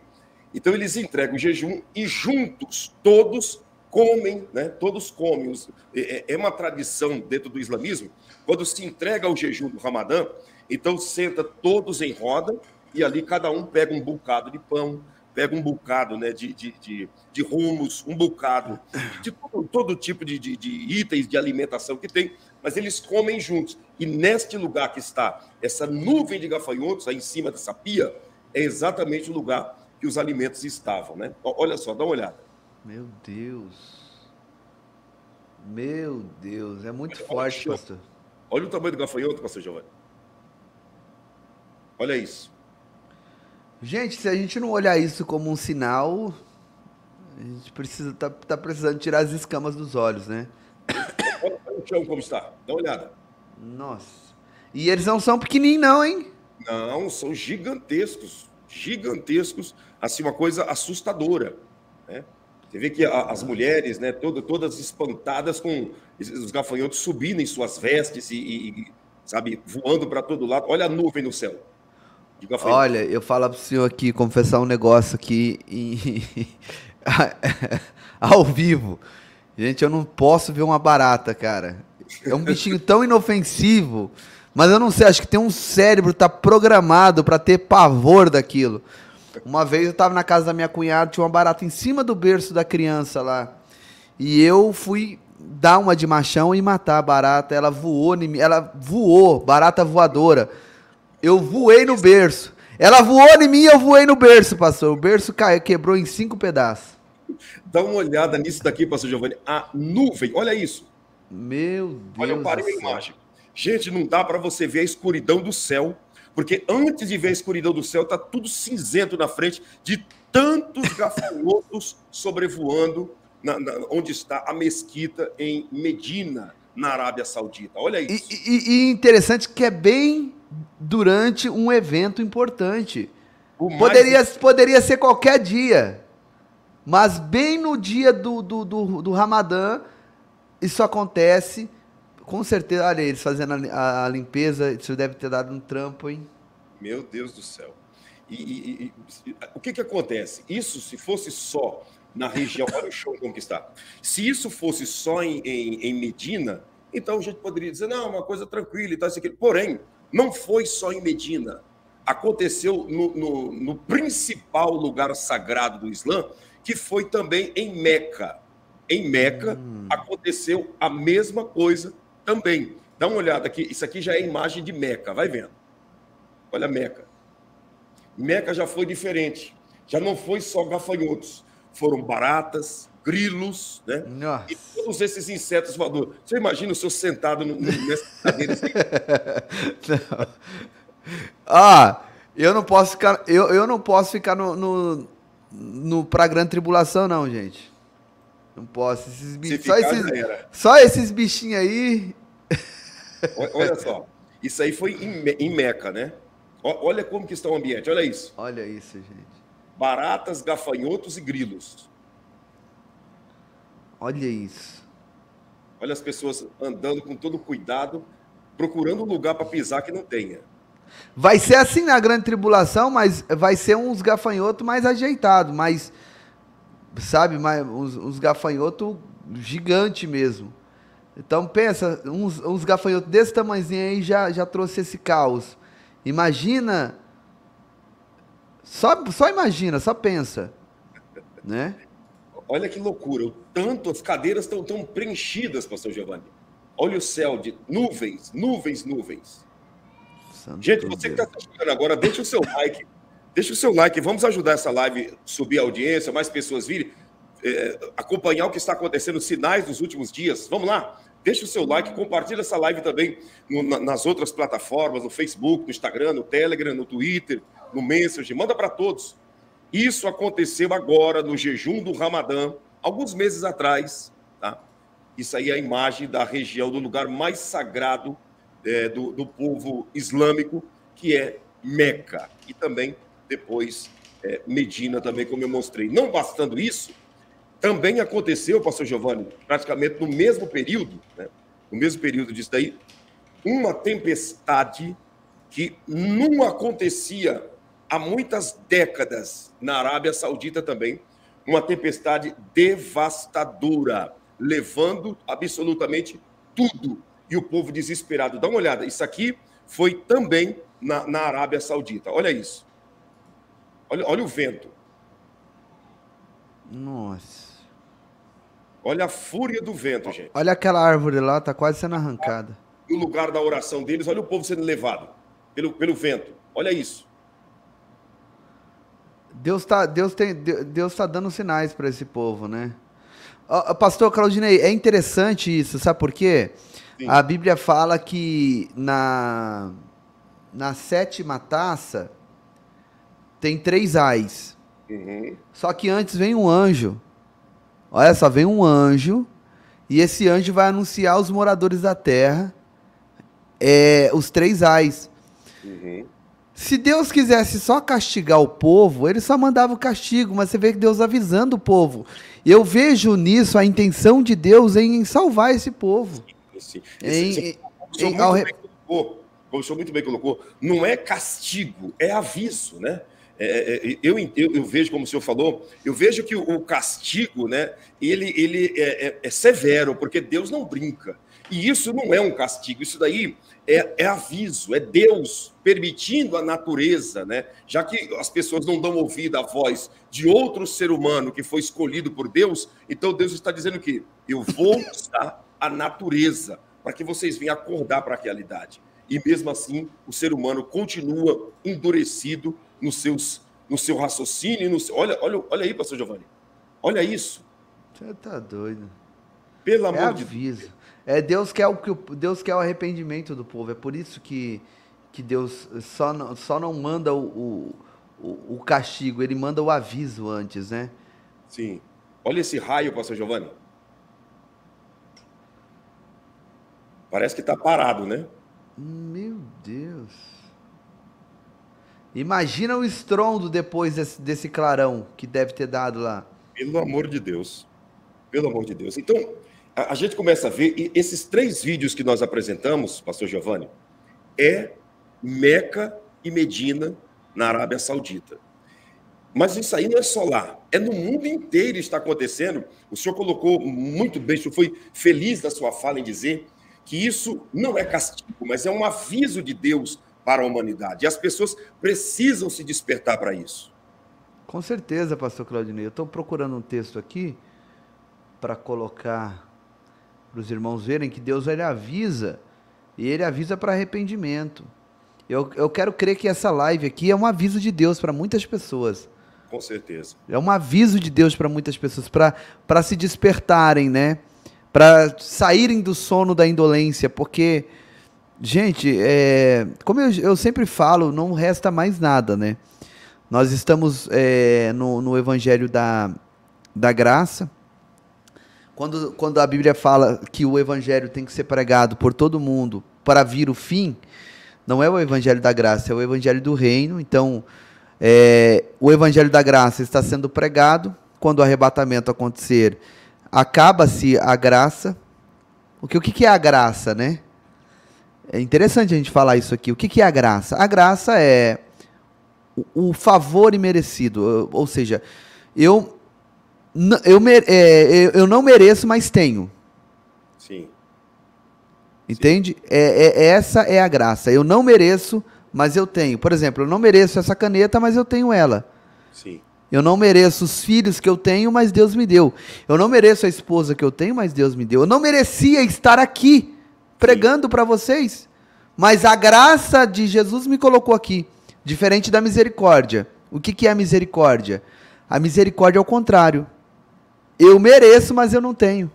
então eles entregam o jejum e juntos, todos comem, né? Todos comem. É uma tradição dentro do islamismo. Quando se entrega o jejum do Ramadã, então senta todos em roda e ali cada um pega um bocado de pão, pega um bocado, né, de hummus, um bocado de todo tipo de itens de alimentação que tem, mas eles comem juntos. E neste lugar que está essa nuvem de gafanhotos, aí em cima dessa pia, é exatamente o lugar que os alimentos estavam, né? Olha só, dá uma olhada. Meu Deus, é muito forte, pastor. Olha o tamanho do gafanhoto, pastor Giovanni. Olha isso. Gente, se a gente não olhar isso como um sinal, a gente tá precisando tirar as escamas dos olhos, né? Olha o o chão como está. Dá uma olhada. Nossa. E eles não são pequenininhos não, hein? Não, são gigantescos. Gigantescos. Assim, uma coisa assustadora, né? Você vê que as mulheres, né, todas espantadas com os gafanhotos subindo em suas vestes sabe, voando para todo lado. Olha a nuvem no céu de gafanhotos. Olha, eu falar pro senhor aqui, confessar um negócio aqui ao vivo. Gente, eu não posso ver uma barata, cara. É um bichinho tão inofensivo, mas eu não sei, acho que tem um cérebro tá programado para ter pavor daquilo. Uma vez eu tava na casa da minha cunhada, tinha uma barata em cima do berço da criança lá. E eu fui dar uma de machão e matar a barata. Ela voou em mim, ela voou, barata voadora. Eu voei no berço. Ela voou em mim e eu voei no berço, pastor. O berço caiu, quebrou em 5 pedaços. Dá uma olhada nisso daqui, pastor Giovanni. A nuvem, olha isso. Meu Deus. Olha, eu parei do a céu. imagem. Gente, não dá para você ver a escuridão do céu, porque antes de ver a escuridão do céu, tá tudo cinzento na frente de tantos gafanhotos sobrevoando onde está a mesquita em Medina, na Arábia Saudita. Olha isso. E interessante que é bem durante um evento importante. O mais... Poderia ser qualquer dia, mas bem no dia do Ramadã, isso acontece. Com certeza, olha eles fazendo a limpeza, isso deve ter dado um trampo, hein? Meu Deus do céu. O que acontece? Isso, se fosse só na região, olha o chão como que está. Se isso fosse só em Medina, então a gente poderia dizer, não, uma coisa tranquila e tal, isso aqui. Porém, não foi só em Medina. Aconteceu no principal lugar sagrado do Islã, que foi também em Meca. Em Meca, aconteceu a mesma coisa também. Dá uma olhada aqui, isso aqui já é imagem de Meca, vai vendo. Olha Meca. Meca já foi diferente. Já não foi só gafanhotos. Foram baratas, grilos, né? Nossa. E todos esses insetos voadores. Você imagina o senhor sentado nessa cadeira assim? Não. Ah, eu não posso ficar, eu não posso ficar pra grande tribulação, não, gente. Não posso. Esses bichos, só esses bichinhos aí. Olha só. Isso aí foi em Meca, né? Olha como que está o ambiente, olha isso. Olha isso, gente. Baratas, gafanhotos e grilos. Olha isso. Olha as pessoas andando com todo cuidado, procurando um lugar para pisar que não tenha. Vai ser assim na grande tribulação, mas vai ser uns gafanhotos mais ajeitados, mais, sabe, uns gafanhotos gigante mesmo. Então pensa, uns gafanhotos desse tamanhozinho aí já trouxe esse caos. Imagina, só imagina, só pensa, né? Olha que loucura, o tanto as cadeiras estão tão preenchidas, pastor Giovanni. Olha o céu de nuvens, nuvens, nuvens. Santo Gente, você que está assistindo agora, deixa o seu like. Deixa o seu like. Vamos ajudar essa live a subir a audiência, mais pessoas virem, acompanhar o que está acontecendo, sinais dos últimos dias. Vamos lá? Deixa o seu like, compartilha essa live também nas outras plataformas, no Facebook, no Instagram, no Telegram, no Twitter, no Messenger. Manda para todos. Isso aconteceu agora no jejum do Ramadã, alguns meses atrás. Tá? Isso aí é a imagem da região, do lugar mais sagrado do povo islâmico, que é Meca. E também, depois, Medina, também, como eu mostrei. Não bastando isso, também aconteceu, pastor Giovanni, praticamente no mesmo período, né? No mesmo período disso daí, uma tempestade que não acontecia há muitas décadas na Arábia Saudita também, uma tempestade devastadora, levando absolutamente tudo. E o povo desesperado. Dá uma olhada, isso aqui foi também na Arábia Saudita. Olha isso. Olha o vento. Nossa. Olha a fúria do vento, gente. Olha aquela árvore lá, tá quase sendo arrancada. No lugar da oração deles, olha o povo sendo levado pelo vento. Olha isso. Deus tá dando sinais para esse povo, né? Pastor Claudinei, é interessante isso, sabe por quê? Sim. A Bíblia fala que na 7ª taça tem 3 ais. Só que antes vem um anjo. Olha só, vem um anjo E esse anjo vai anunciar aos moradores da terra os 3 ais. Uhum. Se Deus quisesse só castigar o povo, ele só mandava o castigo, mas você vê que Deus avisando o povo. Eu vejo nisso a intenção de Deus em salvar esse povo. Sim. Como o senhor muito bem colocou, não é castigo, é aviso, né? Eu vejo, como o senhor falou, eu vejo que o castigo, né, ele é severo, porque Deus não brinca. E isso não é um castigo, isso daí é aviso, é Deus permitindo a natureza, né? Já que as pessoas não dão ouvido à voz de outro ser humano que foi escolhido por Deus, então Deus está dizendo que eu vou usar a natureza para que vocês venham acordar para a realidade. E mesmo assim, o ser humano continua endurecido no seu raciocínio. Olha aí, pastor Giovanni. Olha isso. Você tá doido. Pelo amor de Deus. Deus quer o arrependimento do povo. É por isso que Deus só não manda o castigo, ele manda o aviso antes, né? Sim. Olha esse raio, pastor Giovanni. Parece que está parado, né? Meu Deus. Imagina o estrondo depois desse clarão que deve ter dado lá. Pelo amor de Deus. Pelo amor de Deus. Então, a gente começa a ver, esses 3 vídeos que nós apresentamos, pastor Giovanni, é Meca e Medina, na Arábia Saudita. Mas isso aí não é só lá, é no mundo inteiro está acontecendo. O senhor colocou muito bem, o senhor foi feliz da sua fala em dizer que isso não é castigo, mas é um aviso de Deus para a humanidade. E as pessoas precisam se despertar para isso. Com certeza, pastor Claudinei. Eu estou procurando um texto aqui para colocar para os irmãos verem que Deus ele avisa, e ele avisa para arrependimento. Eu quero crer que essa live aqui é um aviso de Deus para muitas pessoas. Com certeza. É um aviso de Deus para muitas pessoas, para se despertarem, né? Para saírem do sono da indolência, porque, gente, como eu sempre falo, não resta mais nada, né? Nós estamos no Evangelho da Graça. Quando a Bíblia fala que o Evangelho tem que ser pregado por todo mundo para vir o fim, não é o Evangelho da Graça, é o Evangelho do Reino. Então, o Evangelho da Graça está sendo pregado. Quando o arrebatamento acontecer, acaba-se a graça. O que é a graça, né? É interessante a gente falar isso aqui. O que é a graça? A graça é o favor imerecido. Ou seja, eu não mereço, mas tenho. Sim. Entende? Essa é a graça. Eu não mereço, mas eu tenho. Por exemplo, eu não mereço essa caneta, mas eu tenho ela. Sim. Eu não mereço os filhos que eu tenho, mas Deus me deu. Eu não mereço a esposa que eu tenho, mas Deus me deu. Eu não merecia estar aqui pregando para vocês, mas a graça de Jesus me colocou aqui. Diferente da misericórdia. O que é a misericórdia? A misericórdia é o contrário. Eu mereço, mas eu não tenho.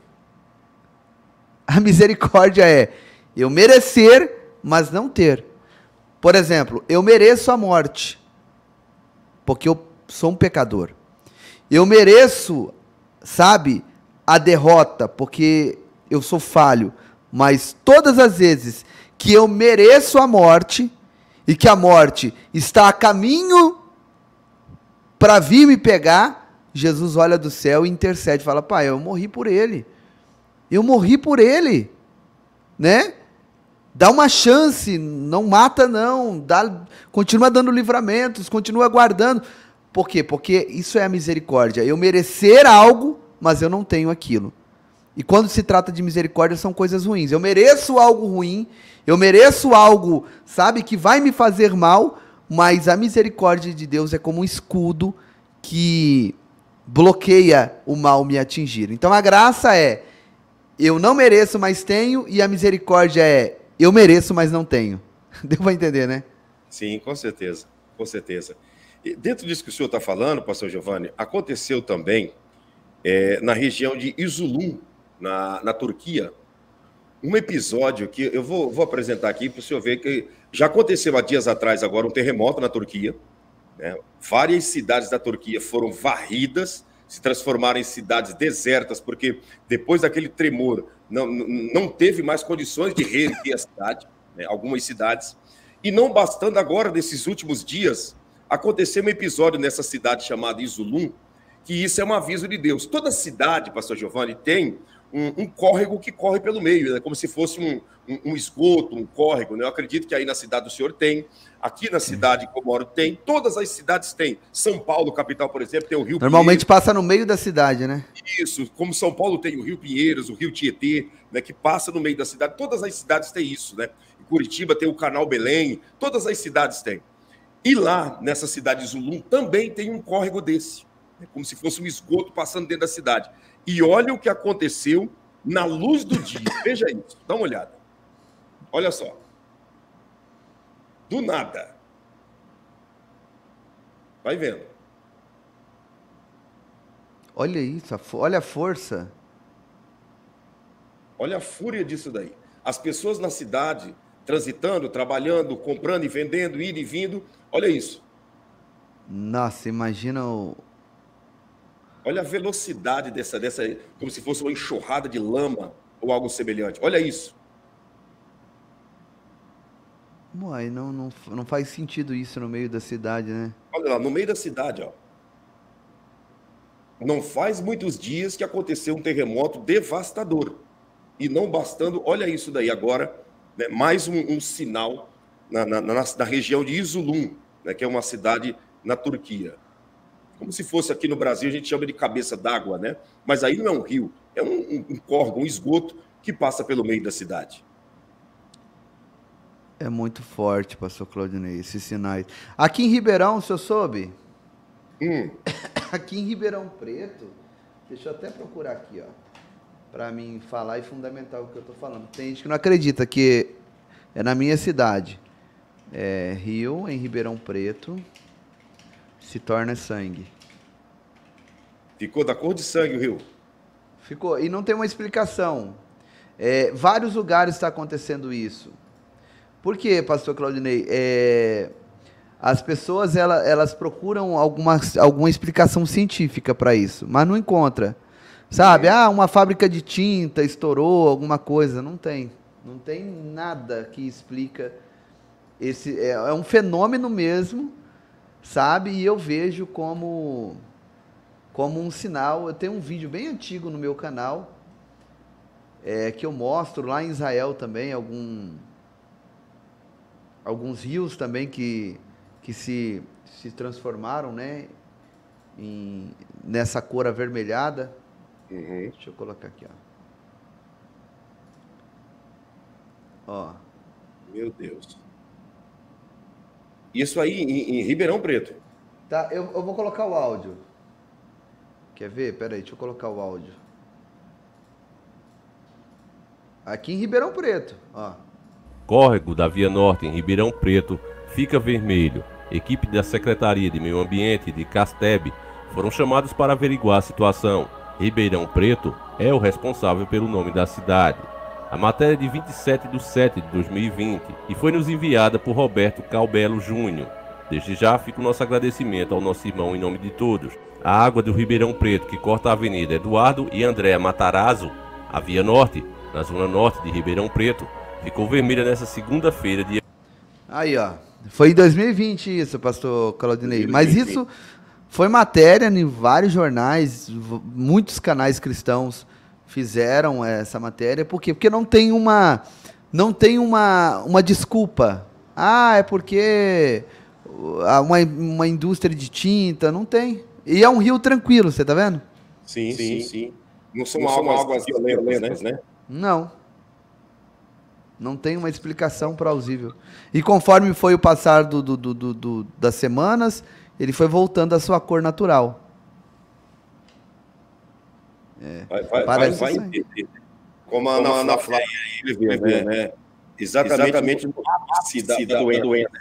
A misericórdia é eu merecer, mas não ter. Por exemplo, eu mereço a morte, porque eu sou um pecador. Eu mereço, sabe, a derrota, porque eu sou falho. Mas todas as vezes que eu mereço a morte, e que a morte está a caminho para vir me pegar, Jesus olha do céu e intercede, fala: Pai, eu morri por ele. Eu morri por ele, né? Dá uma chance, não mata não, continua dando livramentos, continua guardando. Por quê? Porque isso é a misericórdia. Eu merecer algo, mas eu não tenho aquilo. E quando se trata de misericórdia, são coisas ruins. Eu mereço algo ruim, eu mereço algo, sabe, que vai me fazer mal, mas a misericórdia de Deus é como um escudo que bloqueia o mal me atingir. Então a graça é eu não mereço, mas tenho, e a misericórdia é eu mereço, mas não tenho. Deu para entender, né? Sim, com certeza, com certeza. E dentro disso que o senhor está falando, pastor Giovanni, aconteceu também na região de Izulum, na Turquia, um episódio que eu vou apresentar aqui para o senhor ver que já aconteceu há dias atrás agora um terremoto na Turquia, né? Várias cidades da Turquia foram varridas, se transformaram em cidades desertas, porque depois daquele tremor não teve mais condições de reerguer a cidade, né, algumas cidades. E não bastando agora, nesses últimos dias, aconteceu um episódio nessa cidade chamada Isulum, que isso é um aviso de Deus. Toda cidade, pastor Giovanni, tem um córrego que corre pelo meio, né? Como se fosse um esgoto, um córrego, né? Eu acredito que aí na cidade do senhor tem, aqui na cidade que eu moro tem, todas as cidades têm. São Paulo, capital, por exemplo, tem o Rio Normalmente passa no meio da cidade, né? Isso, como São Paulo tem o Rio Pinheiros, o Rio Tietê, né, que passa no meio da cidade, todas as cidades têm isso, né? Em Curitiba tem o Canal Belém, todas as cidades têm. E lá, nessa cidade de Zulum, também tem um córrego desse, né, como se fosse um esgoto passando dentro da cidade. E olha o que aconteceu na luz do dia. Veja isso, dá uma olhada. Olha só. Do nada. Vai vendo. Olha isso, olha a força. Olha a fúria disso daí. As pessoas na cidade, transitando, trabalhando, comprando e vendendo, indo e vindo. Olha isso. Nossa, imagina Olha a velocidade dessa, como se fosse uma enxurrada de lama ou algo semelhante. Olha isso. Uai, não faz sentido isso no meio da cidade, né? Olha lá, no meio da cidade, ó. Não faz muitos dias que aconteceu um terremoto devastador. E não bastando, olha isso daí agora, né, mais um sinal na região de Isulum, né, que é uma cidade na Turquia. Como se fosse aqui no Brasil, a gente chama de cabeça d'água, né? Mas aí não é um rio, é um córrego, um esgoto que passa pelo meio da cidade. É muito forte, pastor Claudinei, esses sinais. Aqui em Ribeirão, o senhor soube? Aqui em Ribeirão Preto, deixa eu até procurar aqui, ó, para mim falar e fundamentar o que eu estou falando. Tem gente que não acredita que é na minha cidade. Rio, em Ribeirão Preto, se torna sangue. Ficou da cor de sangue o rio. Ficou, e não tem uma explicação. Vários lugares está acontecendo isso. Por quê, pastor Claudinei? As pessoas elas procuram alguma explicação científica para isso, mas não encontra. Sabe? Uma fábrica de tinta estourou, alguma coisa. Não tem. Não tem nada que explica esse. É um fenômeno mesmo, sabe? E eu vejo como um sinal. Eu tenho um vídeo bem antigo no meu canal, que eu mostro lá em Israel também, alguns rios também que se transformaram, né, nessa cor avermelhada. Deixa eu colocar aqui, ó. Meu Deus. Isso aí em Ribeirão Preto. Tá, eu vou colocar o áudio. Quer ver? Pera aí, deixa eu colocar o áudio. Aqui em Ribeirão Preto, ó. Córrego da Via Norte, em Ribeirão Preto, fica vermelho. Equipe da Secretaria de Meio Ambiente de Casteb foram chamados para averiguar a situação. Ribeirão Preto é o responsável pelo nome da cidade. A matéria é de 27/7/2020 e foi nos enviada por Roberto Calbelo Júnior. Desde já fica o nosso agradecimento ao nosso irmão em nome de todos. A água do Ribeirão Preto, que corta a Avenida Eduardo e Andréa Matarazzo, a Via Norte, na zona norte de Ribeirão Preto, ficou vermelha nessa segunda-feira de... Aí, ó. Foi em 2020 isso, pastor Claudinei. Mas isso foi matéria em vários jornais, muitos canais cristãos fizeram essa matéria. Por quê? Porque não tem uma desculpa. É porque uma indústria de tinta, não tem. E é um rio tranquilo, você tá vendo? Sim. Não são águas violentas, né? Não tem uma explicação plausível. E conforme foi o passar das semanas, ele foi voltando à sua cor natural. Vai entender. Como a Ana Flávia escreveu, né? Exatamente no ápice da doença.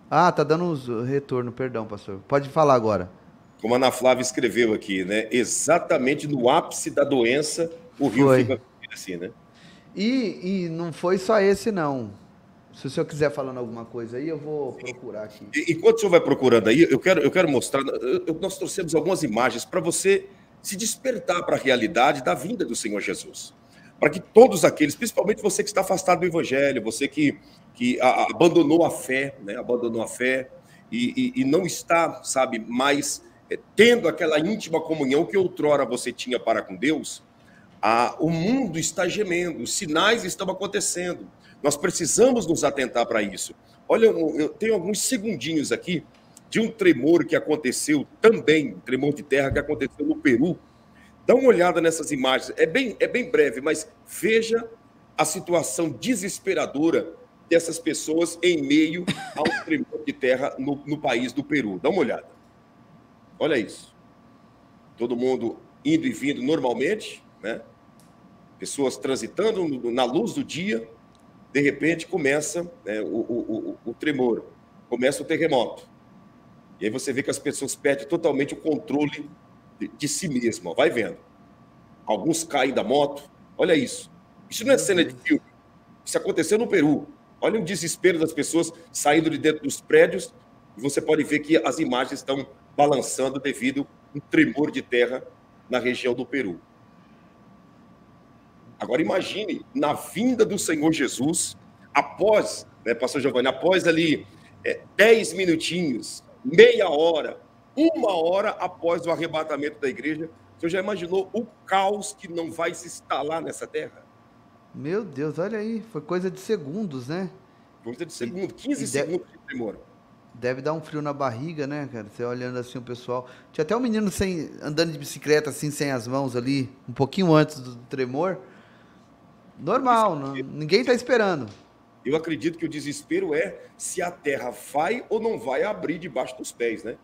Tá dando retorno, perdão, pastor. Pode falar agora. Como a Ana Flávia escreveu aqui, né? Exatamente no ápice da doença, o rio fica assim, né? E não foi só esse, não. Se o senhor quiser falando alguma coisa aí, eu vou procurar aqui. Enquanto o senhor vai procurando aí, eu quero mostrar, nós trouxemos algumas imagens para você se despertar para a realidade da vinda do Senhor Jesus. Para que todos aqueles, principalmente você que está afastado do Evangelho, você que abandonou a fé, né? Abandonou a fé e não está, sabe, mais tendo aquela íntima comunhão que outrora você tinha para com Deus, o mundo está gemendo, os sinais estão acontecendo. Nós precisamos nos atentar para isso. Olha, eu tenho alguns segundinhos aqui de um tremor que aconteceu também, tremor de terra que aconteceu no Peru. Dá uma olhada nessas imagens. É bem breve, mas veja a situação desesperadora dessas pessoas em meio ao tremor de terra no país do Peru. Dá uma olhada. Olha isso. Todo mundo indo e vindo normalmente, né? Pessoas transitando na luz do dia. De repente começa o tremor, começa o terremoto. E aí você vê que as pessoas perdem totalmente o controle de si mesmas. Vai vendo. Alguns caem da moto. Olha isso. Isso não é cena de filme. Isso aconteceu no Peru. Olha o desespero das pessoas saindo de dentro dos prédios. E você pode ver que as imagens estão balançando devido a um tremor de terra na região do Peru. Agora imagine, na vinda do Senhor Jesus, após, né, pastor Giovanni, após ali 10 minutinhos, meia hora, 1 hora após o arrebatamento da igreja, o senhor já imaginou o caos que não vai se instalar nessa terra? Meu Deus, olha aí, foi coisa de segundos, né? Coisa de segundo, 15 segundos de tremor. Deve dar um frio na barriga, né, cara? Você olhando assim o pessoal. Tinha até um menino andando de bicicleta, assim, sem as mãos ali, um pouquinho antes do tremor. Normal, ninguém está esperando. Eu acredito que o desespero é se a terra vai ou não vai abrir debaixo dos pés, né?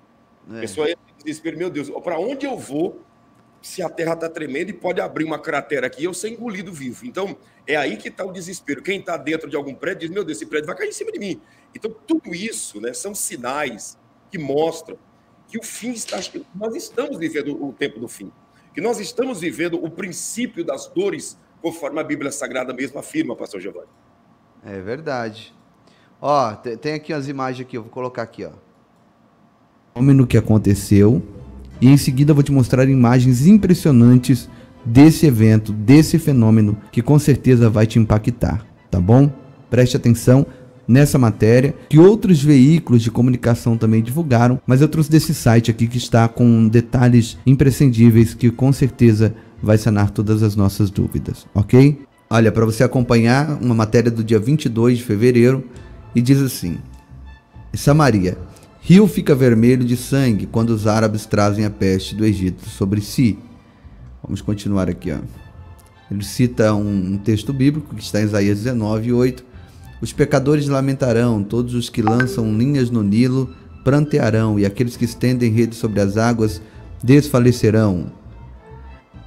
A pessoa entra em desespero, meu Deus, para onde eu vou se a terra está tremendo e pode abrir uma cratera aqui e eu ser engolido vivo? Então, é aí que está o desespero. Quem está dentro de algum prédio diz, meu Deus, esse prédio vai cair em cima de mim. Então, tudo isso, né, são sinais que mostram que o fim está... Nós estamos vivendo o tempo do fim. Que nós estamos vivendo o princípio das dores, conforme a Bíblia Sagrada mesmo afirma, pastor Giovanni. É verdade. Ó, tem aqui umas imagens aqui, eu vou colocar aqui, ó. O que aconteceu, e em seguida eu vou te mostrar imagens impressionantes desse evento, desse fenômeno, que com certeza vai te impactar, tá bom? Preste atenção nessa matéria, que outros veículos de comunicação também divulgaram, mas eu trouxe desse site aqui que está com detalhes imprescindíveis que com certeza vai sanar todas as nossas dúvidas, ok? Olha, para você acompanhar uma matéria do dia 22 de fevereiro, e diz assim: Samaria, rio fica vermelho de sangue quando os árabes trazem a peste do Egito sobre si. Vamos continuar aqui, ó. Ele cita um texto bíblico que está em Isaías 19:8. Os pecadores lamentarão, todos os que lançam linhas no Nilo prantearão, e aqueles que estendem redes sobre as águas desfalecerão.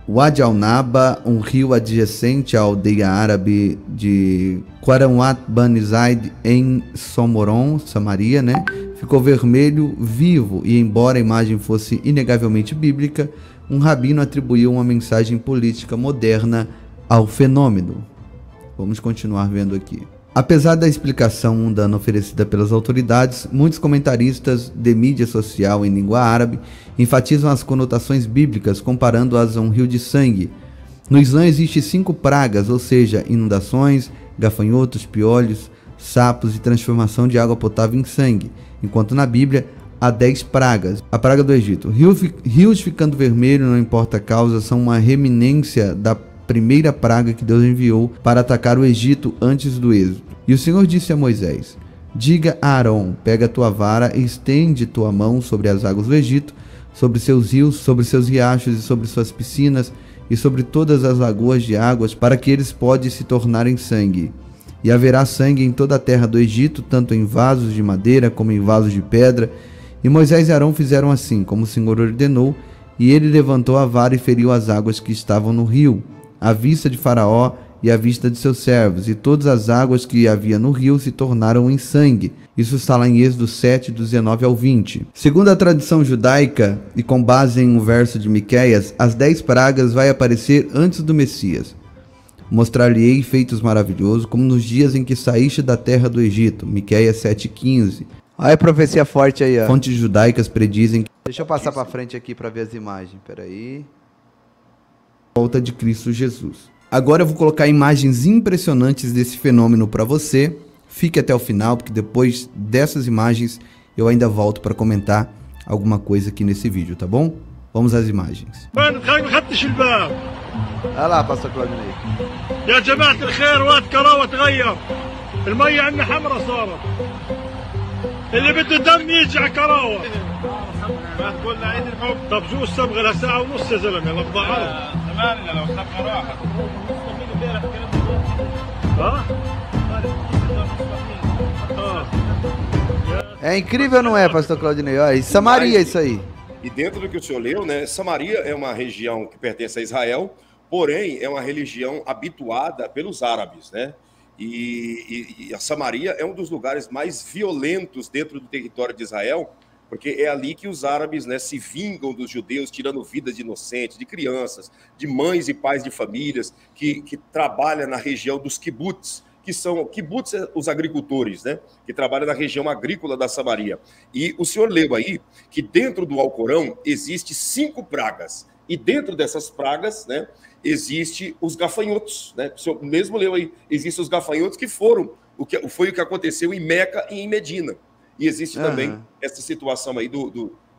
Wadi al-Naba, um rio adjacente à aldeia árabe de Qarawat Bani Zaid em Somoron, Samaria, né? Ficou vermelho vivo, e embora a imagem fosse inegavelmente bíblica, um rabino atribuiu uma mensagem política moderna ao fenômeno. Vamos continuar vendo aqui. Apesar da explicação mundana oferecida pelas autoridades, muitos comentaristas de mídia social em língua árabe enfatizam as conotações bíblicas, comparando-as a um rio de sangue. No Islã existem 5 pragas, ou seja, inundações, gafanhotos, piolhos, sapos e transformação de água potável em sangue, enquanto na Bíblia há 10 pragas. A praga do Egito. Rios ficando vermelhos, não importa a causa, são uma reminiscência da primeira praga que Deus enviou para atacar o Egito antes do êxodo. E o Senhor disse a Moisés: diga a Arão, pega tua vara e estende tua mão sobre as águas do Egito, sobre seus rios, sobre seus riachos e sobre suas piscinas, e sobre todas as lagoas de águas, para que eles podem se tornarem sangue. E haverá sangue em toda a terra do Egito, tanto em vasos de madeira como em vasos de pedra. E Moisés e Arão fizeram assim, como o Senhor ordenou, e ele levantou a vara e feriu as águas que estavam no rio, à vista de Faraó e à vista de seus servos, e todas as águas que havia no rio se tornaram em sangue. Isso está lá em Êxodo 7, do 19 ao 20. Segundo a tradição judaica, e com base em um verso de Miqueias, as 10 pragas vai aparecer antes do Messias. mostrar-lhe-ei feitos maravilhosos, como nos dias em que saíste da terra do Egito. Miqueias 7,15. Olha a profecia forte aí, ó. Fontes judaicas predizem que... Deixa eu passar para frente aqui para ver as imagens. Peraí. Volta de Cristo Jesus. Agora eu vou colocar imagens impressionantes desse fenômeno para você. Fique até o final, porque depois dessas imagens eu ainda volto para comentar alguma coisa aqui nesse vídeo, tá bom? Vamos às imagens. Olha lá, pastor Claudinei. يا جماعة الخير وقت كراوة تغير المية عندنا حمرا صارت اللي بده دم يجي على كراوة ما تقولنا عيد الحب طب شو الصبغة لساعة ونص يا زلمة لفظة عرض زمان لو الصبغة راحت É incrível, não é, pastor Claudinei? Olha, Samaria isso aí. E dentro do que o senhor leu, né, Samaria é uma região que pertence a Israel, porém é uma religião habituada pelos árabes, né? E a Samaria é um dos lugares mais violentos dentro do território de Israel, porque é ali que os árabes, né, se vingam dos judeus, tirando vidas de inocentes, de crianças, de mães e pais de famílias que trabalham na região dos kibbutz, que são kibbutz, os agricultores, né, que trabalham na região agrícola da Samaria. E o senhor leu aí que dentro do Alcorão existe 5 pragas, e dentro dessas pragas, né, existe os gafanhotos, né, o senhor mesmo leu aí, existem os gafanhotos que foi o que aconteceu em Meca e em Medina. E existe também essa situação aí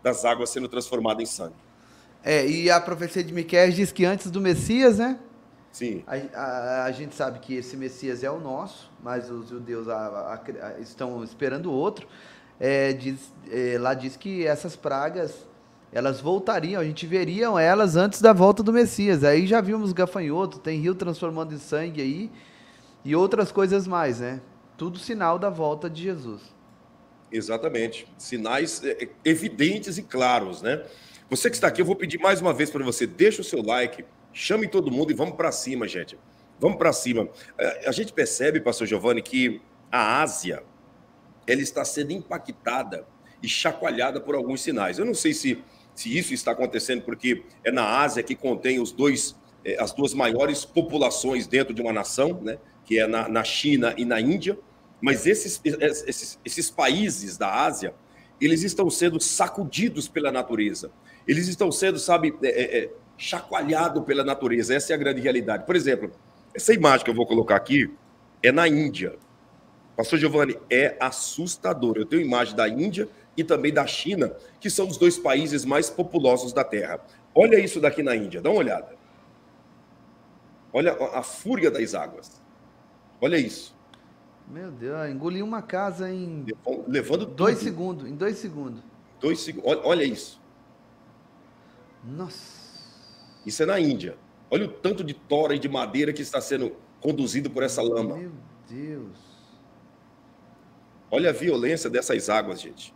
das águas sendo transformadas em sangue. E a profecia de Miqueias diz que antes do Messias, né? Sim. A gente sabe que esse Messias é o nosso, mas os judeus estão esperando outro. Lá diz que essas pragas, elas voltariam, a gente veria elas antes da volta do Messias. Aí já vimos gafanhoto, tem rio transformando em sangue aí, e outras coisas mais, né? Tudo sinal da volta de Jesus. Exatamente. Sinais evidentes e claros, né? Você que está aqui, eu vou pedir mais uma vez para você, deixa o seu like, chame todo mundo e vamos para cima, gente. Vamos para cima. A gente percebe, pastor Giovanni, que a Ásia, ela está sendo impactada e chacoalhada por alguns sinais. Eu não sei se isso está acontecendo porque é na Ásia que contém as duas maiores populações dentro de uma nação, né? Que é na China e na Índia. Mas esses países da Ásia, eles estão sendo sacudidos pela natureza. Eles estão sendo, chacoalhados pela natureza. Essa é a grande realidade. Por exemplo, essa imagem que eu vou colocar aqui é na Índia. Pastor Giovanni, é assustador. Eu tenho imagem da Índia e também da China, que são os 2 países mais populosos da Terra. Olha isso daqui na Índia, dá uma olhada. Olha a fúria das águas. Olha isso. Meu Deus, engoliu uma casa levando 2 segundos, em 2 segundos. 2 segundos, olha isso. Nossa. Isso é na Índia. Olha o tanto de tora e de madeira que está sendo conduzido por essa lama. Meu Deus. Olha a violência dessas águas, gente.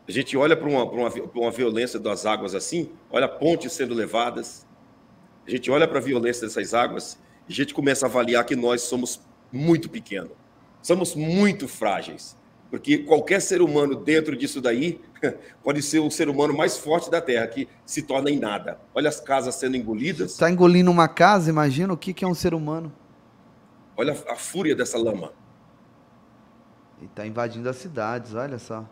A gente olha para uma violência das águas assim, olha pontes sendo levadas. A gente olha para a violência dessas águas e a gente começa a avaliar que nós somos muito pequenos. Somos muito frágeis. Porque qualquer ser humano dentro disso daí pode ser o ser humano mais forte da Terra, que se torna em nada. Olha as casas sendo engolidas. Está engolindo uma casa, imagina o que é um ser humano. Olha a fúria dessa lama. E está invadindo as cidades, olha só.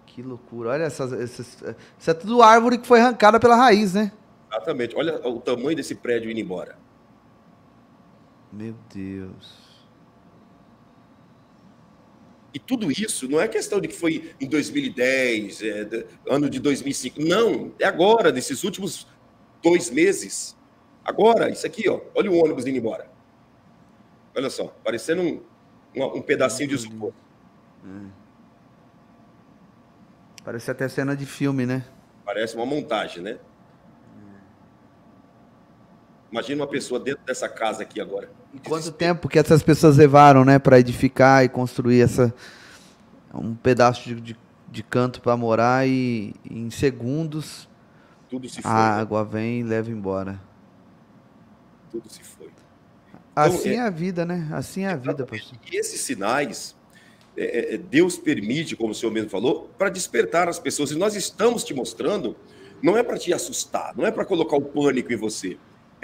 Que loucura. Olha isso é tudo árvore que foi arrancada pela raiz, né? Exatamente. Olha o tamanho desse prédio indo embora. Meu Deus. E tudo isso não é questão de que foi em 2010, ano de 2005. Não, é agora, nesses últimos 2 meses. Agora, isso aqui, ó. Olha o ônibus indo embora. Olha só, parecendo um pedacinho de isopor. Parece até cena de filme, né? Parece uma montagem, né? Imagina uma pessoa dentro dessa casa aqui agora. E quanto tempo que essas pessoas levaram, né, para edificar e construir um pedaço de canto para morar e em segundos tudo se foi, a água vem e leva embora. Tudo se foi. Assim é a vida, né? Assim é a vida, pastor. E esses sinais, Deus permite, como o senhor mesmo falou, para despertar as pessoas. E nós estamos te mostrando, não é para te assustar, não é para colocar o pânico em você.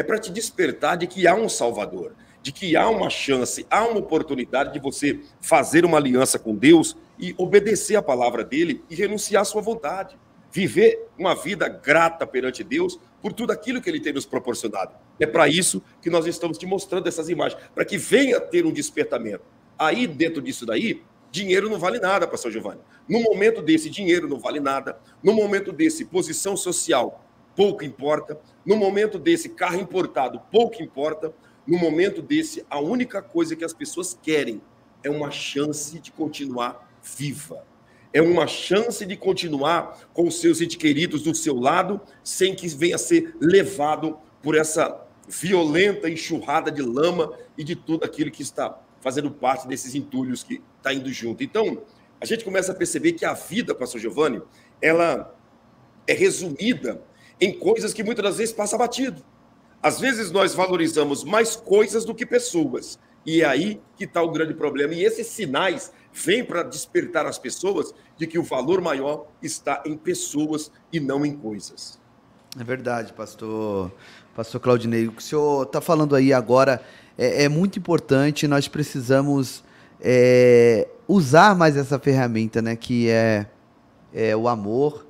é para te despertar de que há um Salvador, de que há uma chance, há uma oportunidade de você fazer uma aliança com Deus e obedecer a palavra dele e renunciar à sua vontade. Viver uma vida grata perante Deus por tudo aquilo que ele tem nos proporcionado. É para isso que nós estamos te mostrando essas imagens, para que venha ter um despertamento. Aí, dentro disso daí, dinheiro não vale nada, pastor Giovanni. No momento desse, dinheiro não vale nada. No momento desse, posição social, pouco importa. No momento desse, carro importado, pouco importa. No momento desse, a única coisa que as pessoas querem é uma chance de continuar viva. É uma chance de continuar com os seus entes queridos do seu lado, sem que venha a ser levado por essa violenta enxurrada de lama e de tudo aquilo que está fazendo parte desses entulhos que está indo junto. Então, a gente começa a perceber que a vida, pastor Giovanni, ela é resumida em coisas que muitas das vezes passa batido. Às vezes nós valorizamos mais coisas do que pessoas. E é aí que está o grande problema. E esses sinais vêm para despertar as pessoas de que o valor maior está em pessoas e não em coisas. É verdade, pastor Claudinei. O que o senhor está falando aí agora é muito importante. Nós precisamos usar mais essa ferramenta, né, que é o amor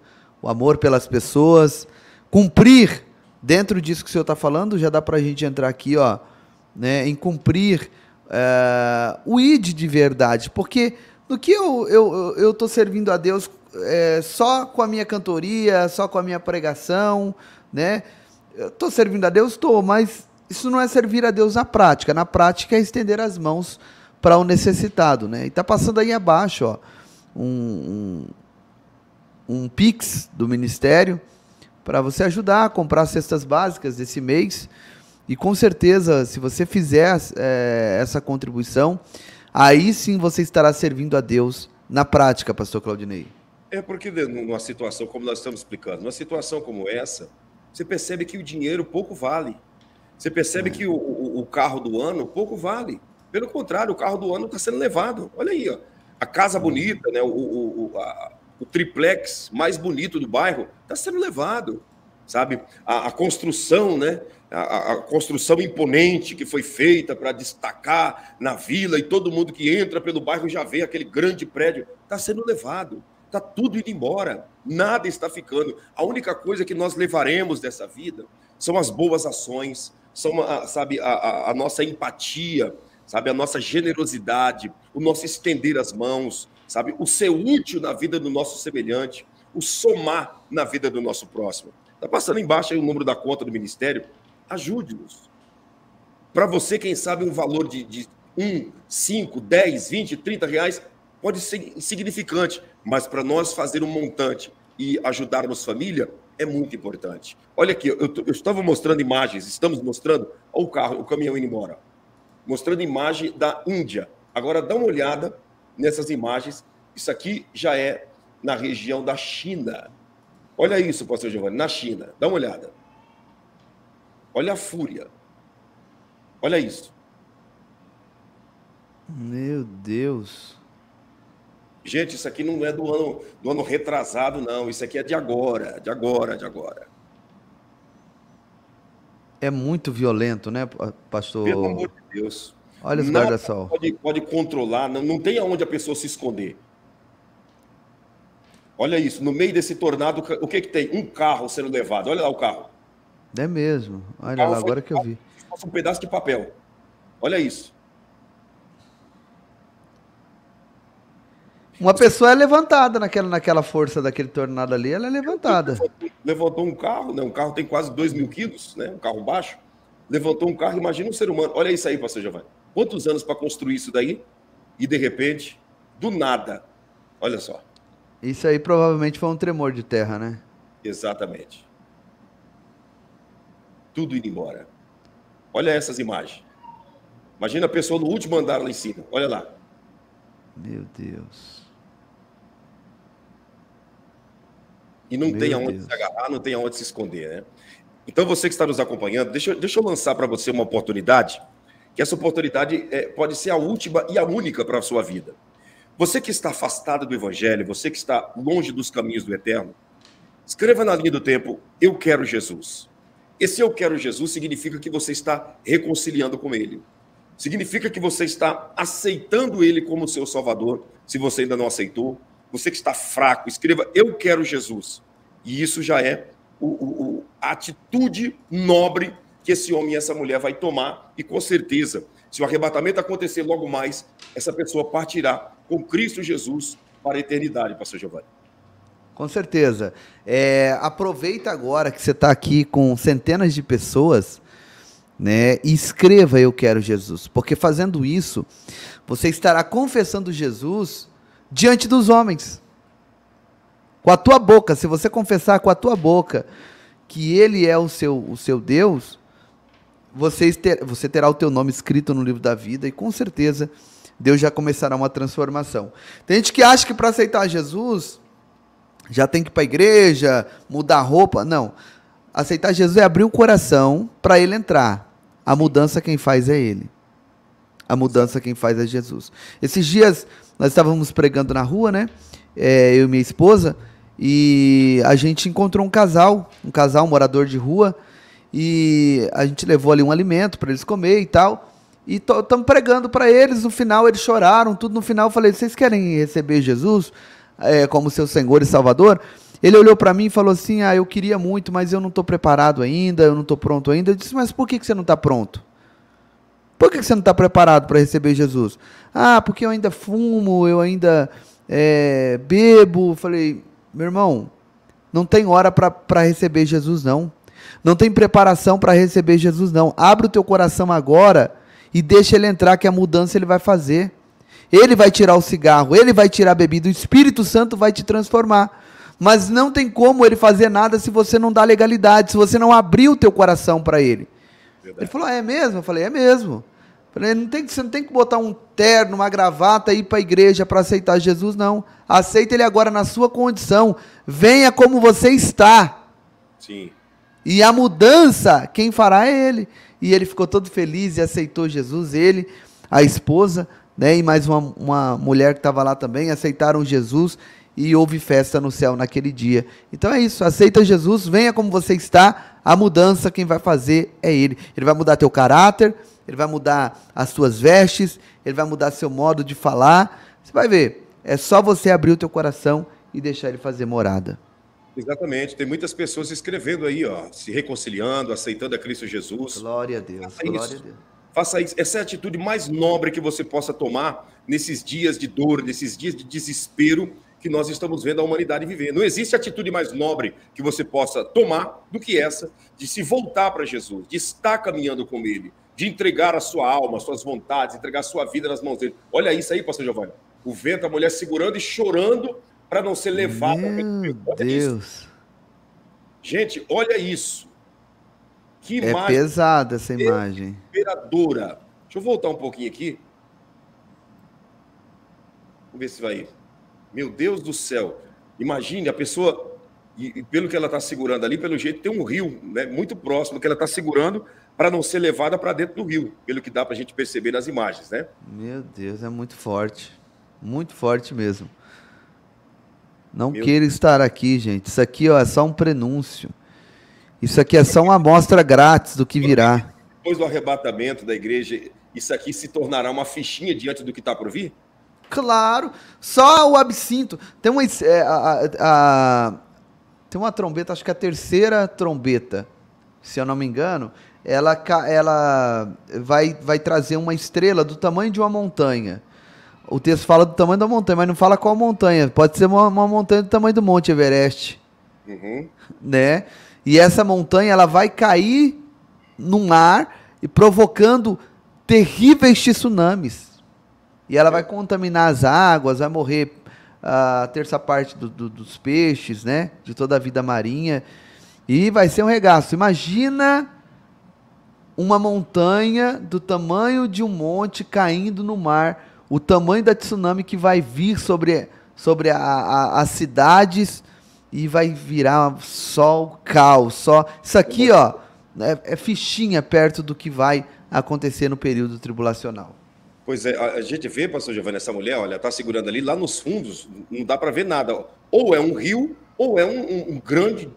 pelas pessoas, cumprir dentro disso que o senhor está falando. Já dá para a gente entrar aqui, ó, né, em cumprir o ID de verdade, porque no que eu estou servindo a Deus só com a minha cantoria, só com a minha pregação, né? Eu estou servindo a Deus, mas isso não é servir a Deus na prática. Na prática é estender as mãos para o necessitado, né? E está passando aí abaixo, ó, um Pix do Ministério para você ajudar a comprar cestas básicas desse mês. E com certeza, se você fizer essa contribuição, aí sim você estará servindo a Deus na prática, pastor Claudinei. É porque numa situação como nós estamos explicando, numa situação como essa, você percebe que o dinheiro pouco vale. Você percebe que o carro do ano pouco vale. Pelo contrário, o carro do ano está sendo levado. Olha aí, ó, a casa bonita, né, o triplex mais bonito do bairro está sendo levado. Sabe? A construção, né? A construção imponente que foi feita para destacar na vila e todo mundo que entra pelo bairro já vê aquele grande prédio, está sendo levado, está tudo indo embora, nada está ficando. A única coisa que nós levaremos dessa vida são as boas ações, são, sabe, a nossa empatia, sabe, a nossa generosidade, o nosso estender as mãos, sabe, o ser útil na vida do nosso semelhante, o somar na vida do nosso próximo. Está passando embaixo aí o número da conta do ministério. Ajude-nos. Para você, quem sabe, um valor de 1, 5, 10, 20, 30 reais pode ser insignificante, mas para nós fazer um montante e ajudarmos família é muito importante. Olha aqui, eu estava mostrando imagens, estamos mostrando o carro, o caminhão indo embora, mostrando imagem da Índia. Agora dá uma olhada nessas imagens. Isso aqui já é na região da China. Olha isso, pastor Giovanni, na China. Dá uma olhada. Olha a fúria. Olha isso. Meu Deus. Gente, isso aqui não é do ano retrasado, não. Isso aqui é de agora, de agora, de agora. É muito violento, né, pastor? Pelo amor de Deus. Olha os guarda-sol. Pode controlar, não tem aonde a pessoa se esconder. Olha isso, no meio desse tornado, o que tem? Um carro sendo levado. Olha lá o carro. É mesmo. Olha lá, agora que eu vi. Um pedaço de papel. Olha isso. Uma pessoa é levantada naquela força daquele tornado ali, ela é levantada. Levantou um carro, né? Um carro tem quase 2.000 quilos, né? Um carro baixo. Levantou um carro, imagina um ser humano. Olha isso aí, pastor Giovanni. Quantos anos para construir isso daí? E de repente, do nada. Olha só. Isso aí provavelmente foi um tremor de terra, né? Exatamente. Tudo indo embora. Olha essas imagens. Imagina a pessoa no último andar lá em cima. Olha lá. Meu Deus. E não tem aonde se agarrar, não tem aonde se esconder, né? Então, você que está nos acompanhando, deixa eu lançar para você uma oportunidade, que essa oportunidade pode ser a última e a única para a sua vida. Você que está afastado do Evangelho, você que está longe dos caminhos do Eterno, escreva na linha do tempo: eu quero Jesus. Esse eu quero Jesus significa que você está reconciliando com ele. Significa que você está aceitando ele como seu Salvador, se você ainda não aceitou. Você que está fraco, escreva, eu quero Jesus. E isso já é a atitude nobre que esse homem e essa mulher vai tomar. E com certeza, se o arrebatamento acontecer logo mais, essa pessoa partirá com Cristo Jesus para a eternidade, pastor Giovanni. Com certeza. Aproveita agora que você está aqui com centenas de pessoas, né, e escreva eu quero Jesus, porque fazendo isso, você estará confessando Jesus diante dos homens, com a tua boca. Se você confessar com a tua boca que ele é o seu Deus, você terá o teu nome escrito no livro da vida, e com certeza Deus já começará uma transformação. Tem gente que acha que para aceitar Jesus já tem que ir para a igreja, mudar a roupa. Não. Aceitar Jesus é abrir o coração para ele entrar. A mudança quem faz é ele. A mudança quem faz é Jesus. Esses dias nós estávamos pregando na rua, né? Eu e minha esposa, e a gente encontrou um casal morador de rua, e a gente levou ali um alimento para eles comer e tal, e estamos pregando para eles. No final eles choraram, tudo. No final eu falei, vocês querem receber Jesus como seu Senhor e Salvador? Ele olhou para mim e falou assim, eu queria muito, mas eu não estou preparado ainda, eu não estou pronto ainda. Eu disse, mas por que você não está pronto? Por que você não está preparado para receber Jesus? Porque eu ainda fumo, eu ainda bebo. Eu falei, meu irmão, não tem hora para receber Jesus, não. Não tem preparação para receber Jesus, não. Abre o teu coração agora e deixa ele entrar, que a mudança ele vai fazer. Ele vai tirar o cigarro, ele vai tirar a bebida, o Espírito Santo vai te transformar. Mas não tem como ele fazer nada se você não dá legalidade, se você não abrir o teu coração para ele. Verdade. Ele falou, é mesmo? Eu falei, é mesmo. Eu falei, você não tem que botar um terno, uma gravata e ir para a igreja para aceitar Jesus, não. Aceita ele agora na sua condição. Venha como você está. Sim. E a mudança, quem fará é ele. E ele ficou todo feliz e aceitou Jesus, ele, a esposa, né, e mais uma mulher que estava lá também, aceitaram Jesus, e houve festa no céu naquele dia. Então é isso, aceita Jesus, venha como você está, a mudança quem vai fazer é ele. Ele vai mudar teu caráter, ele vai mudar as tuas vestes, ele vai mudar seu modo de falar. Você vai ver, é só você abrir o teu coração e deixar ele fazer morada. Exatamente, tem muitas pessoas escrevendo aí, se reconciliando, aceitando a Cristo Jesus. Glória a Deus, glória a Deus. Faça isso, essa é a atitude mais nobre que você possa tomar nesses dias de dor, nesses dias de desespero que nós estamos vendo a humanidade viver. Não existe atitude mais nobre que você possa tomar do que essa, de se voltar para Jesus, de estar caminhando com ele, de entregar a sua alma, as suas vontades, entregar a sua vida nas mãos dele. Olha isso aí, pastor Giovanni. O vento, a mulher segurando e chorando para não ser levada. Meu Deus. Isso. Gente, olha isso. Que imagem pesada essa imagem. Desesperadora. Deixa eu voltar um pouquinho aqui. Vamos ver se vai. Meu Deus do céu. Imagine a pessoa, e pelo que ela está segurando ali, pelo jeito tem um rio, né, muito próximo que ela está segurando para não ser levada para dentro do rio, pelo que dá para a gente perceber nas imagens, né? Meu Deus, é muito forte mesmo. Não queira estar aqui, gente. Isso aqui é só um prenúncio. Isso aqui é só uma amostra grátis do que virá. Depois do arrebatamento da igreja, isso aqui se tornará uma fichinha diante do que está por vir? Claro, só o absinto. Tem uma trombeta, acho que é a terceira trombeta, se eu não me engano, ela vai trazer uma estrela do tamanho de uma montanha. O texto fala do tamanho da montanha, mas não fala qual montanha. Pode ser uma montanha do tamanho do Monte Everest. Uhum. Né? E essa montanha ela vai cair no mar e provocando terríveis tsunamis. E ela vai contaminar as águas, vai morrer a terça parte dos peixes, né? De toda a vida marinha. E vai ser um regaço. Imagina uma montanha do tamanho de um monte caindo no mar. O tamanho da tsunami que vai vir sobre as cidades e vai virar só o caos. Só. Isso aqui é fichinha perto do que vai acontecer no período tribulacional. Pois é, a gente vê, pastor Giovanni, essa mulher, olha, está segurando ali, lá nos fundos, não dá para ver nada. Ou é um rio, ou é um grande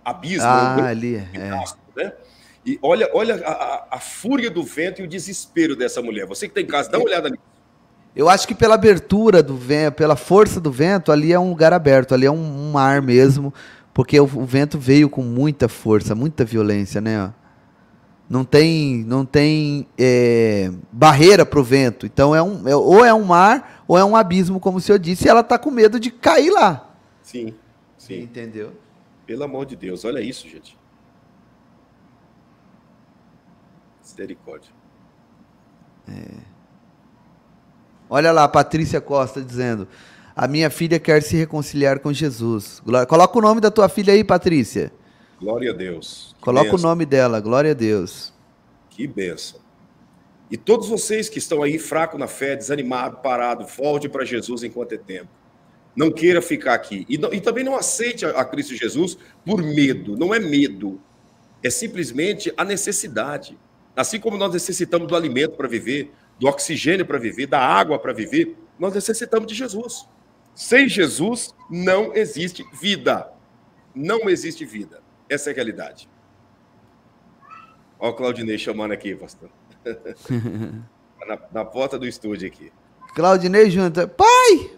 abismo. Ali, né? E olha a fúria do vento e o desespero dessa mulher. Você que está em casa, dá uma olhada nisso. Eu acho que pela abertura do vento, pela força do vento, ali é um lugar aberto, ali é um mar mesmo, porque o vento veio com muita força, muita violência, né? Não tem barreira para o vento. Então ou é um mar ou é um abismo, como o senhor disse, e ela está com medo de cair lá. Sim, sim. Entendeu? Pelo amor de Deus, olha isso, gente. Misericórdia. Olha lá, a Patrícia Costa dizendo: a minha filha quer se reconciliar com Jesus. Coloca o nome da tua filha aí, Patrícia. Glória a Deus. Coloca o nome dela, glória a Deus. Que bênção. E todos vocês que estão aí fraco na fé, desanimado, parado, volte para Jesus enquanto é tempo. Não queira ficar aqui. E também não aceite a Cristo Jesus por medo. Não é medo. É simplesmente a necessidade. Assim como nós necessitamos do alimento para viver, do oxigênio para viver, da água para viver, nós necessitamos de Jesus. Sem Jesus não existe vida. Não existe vida. Essa é a realidade. Olha o Claudinei chamando aqui, pastor. na porta do estúdio aqui. Claudinei junto. Pai!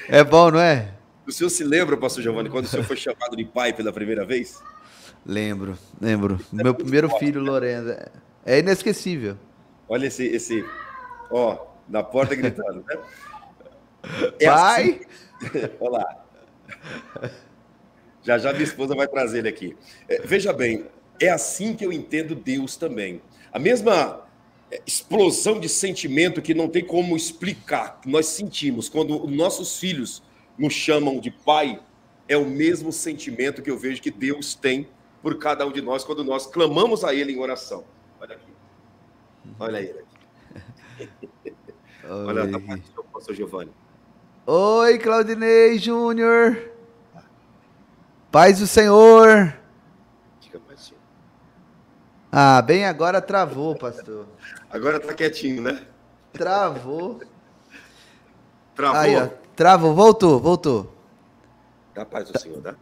É bom, não é? O senhor se lembra, pastor Giovanni, quando o senhor foi chamado de pai pela primeira vez? Lembro. Meu primeiro filho, Lorenzo. É inesquecível. Olha esse ó, na porta gritando, né? Pai! Assim... Olha lá. Já minha esposa vai trazer ele aqui. Veja bem, é assim que eu entendo Deus também. A mesma explosão de sentimento que não tem como explicar, que nós sentimos quando nossos filhos nos chamam de pai, é o mesmo sentimento que eu vejo que Deus tem por cada um de nós quando nós clamamos a Ele em oração. Olha aqui. Olha ele aqui. Olha a parte do pastor Giovanni. Oi, Claudinei Júnior. Paz do Senhor. Fica baixinho. Ah, bem agora travou, pastor. Agora tá quietinho, né? Travou. Travou? Aí, ó, travou, voltou. Da paz do Senhor, tá?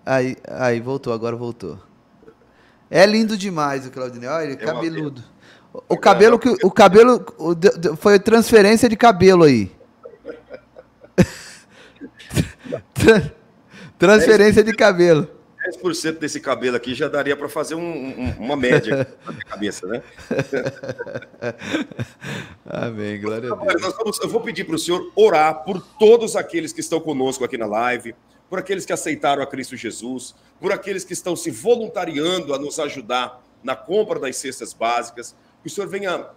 Aí, voltou, agora voltou. É lindo demais o Claudinei. Olha, ele é cabeludo. O cabelo foi transferência de cabelo aí. Transferência de cabelo. 10% desse cabelo aqui já daria para fazer uma média na minha cabeça, né? Amém, glória a Deus. Eu vou pedir para o senhor orar por todos aqueles que estão conosco aqui na live, por aqueles que aceitaram a Cristo Jesus, por aqueles que estão se voluntariando a nos ajudar na compra das cestas básicas. Que o senhor venha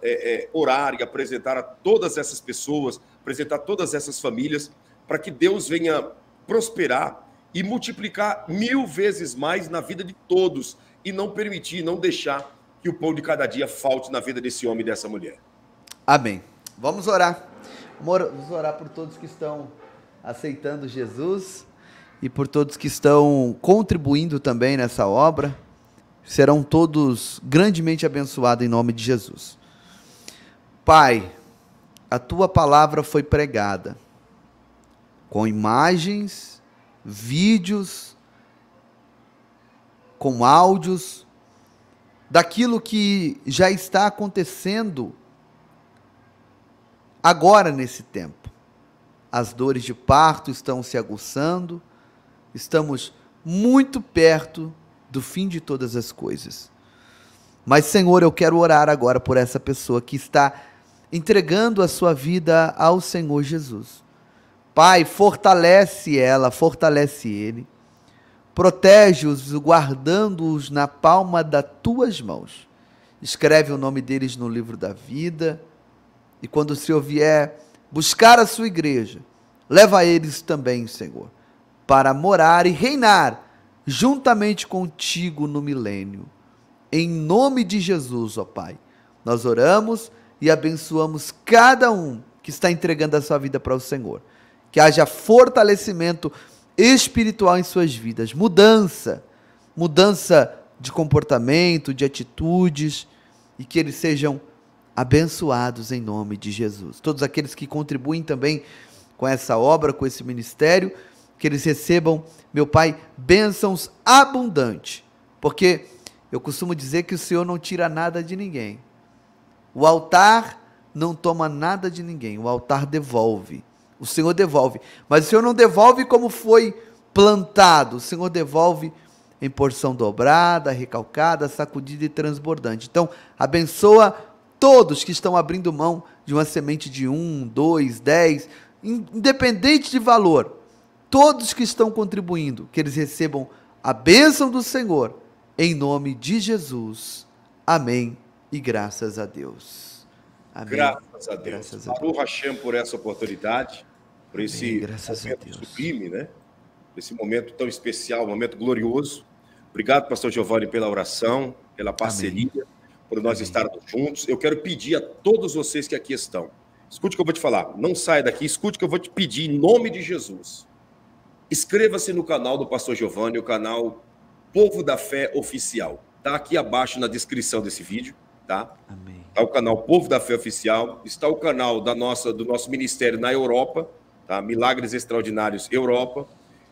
orar e apresentar a todas essas pessoas, apresentar todas essas famílias, para que Deus venha prosperar e multiplicar 1000 vezes mais na vida de todos e não permitir, não deixar que o pão de cada dia falte na vida desse homem e dessa mulher. Amém. Vamos orar. Vamos orar por todos que estão aceitando Jesus e por todos que estão contribuindo também nessa obra. Serão todos grandemente abençoados em nome de Jesus. Pai, a tua palavra foi pregada com imagens, vídeos, com áudios, daquilo que já está acontecendo agora nesse tempo. As dores de parto estão se aguçando, estamos muito perto do fim de todas as coisas. Mas, Senhor, eu quero orar agora por essa pessoa que está entregando a sua vida ao Senhor Jesus. Pai, fortalece ela, fortalece ele, protege-os, guardando-os na palma das tuas mãos. Escreve o nome deles no livro da vida, e quando o Senhor vier buscar a sua igreja, leva eles também, Senhor, para morar e reinar juntamente contigo no milênio. Em nome de Jesus, ó Pai, nós oramos e abençoamos cada um que está entregando a sua vida para o Senhor. Que haja fortalecimento espiritual em suas vidas, mudança de comportamento, de atitudes, e que eles sejam abençoados em nome de Jesus. Todos aqueles que contribuem também com essa obra, com esse ministério, que eles recebam, meu Pai, bênçãos abundantes, porque eu costumo dizer que o Senhor não tira nada de ninguém. O altar não toma nada de ninguém, o altar devolve. O Senhor devolve, mas o Senhor não devolve como foi plantado, o Senhor devolve em porção dobrada, recalcada, sacudida e transbordante. Então, abençoa todos que estão abrindo mão de uma semente de 1, 2, 10, independente de valor, todos que estão contribuindo, que eles recebam a bênção do Senhor, em nome de Jesus. Amém e graças a Deus. Amém. Graças a Deus. Baruch Hashem por essa oportunidade, por esse momento sublime, né? Esse momento tão especial, um momento glorioso. Obrigado, pastor Giovanni, pela oração, pela parceria, Amém. Por nós estarmos juntos. Eu quero pedir a todos vocês que aqui estão, escute o que eu vou te falar, não saia daqui, escute o que eu vou te pedir em nome de Jesus. Inscreva-se no canal do pastor Giovanni, o canal Povo da Fé Oficial. Está aqui abaixo na descrição desse vídeo, tá? Amém. Está o canal Povo da Fé Oficial, está o canal do nosso ministério na Europa, tá? Milagres Extraordinários Europa.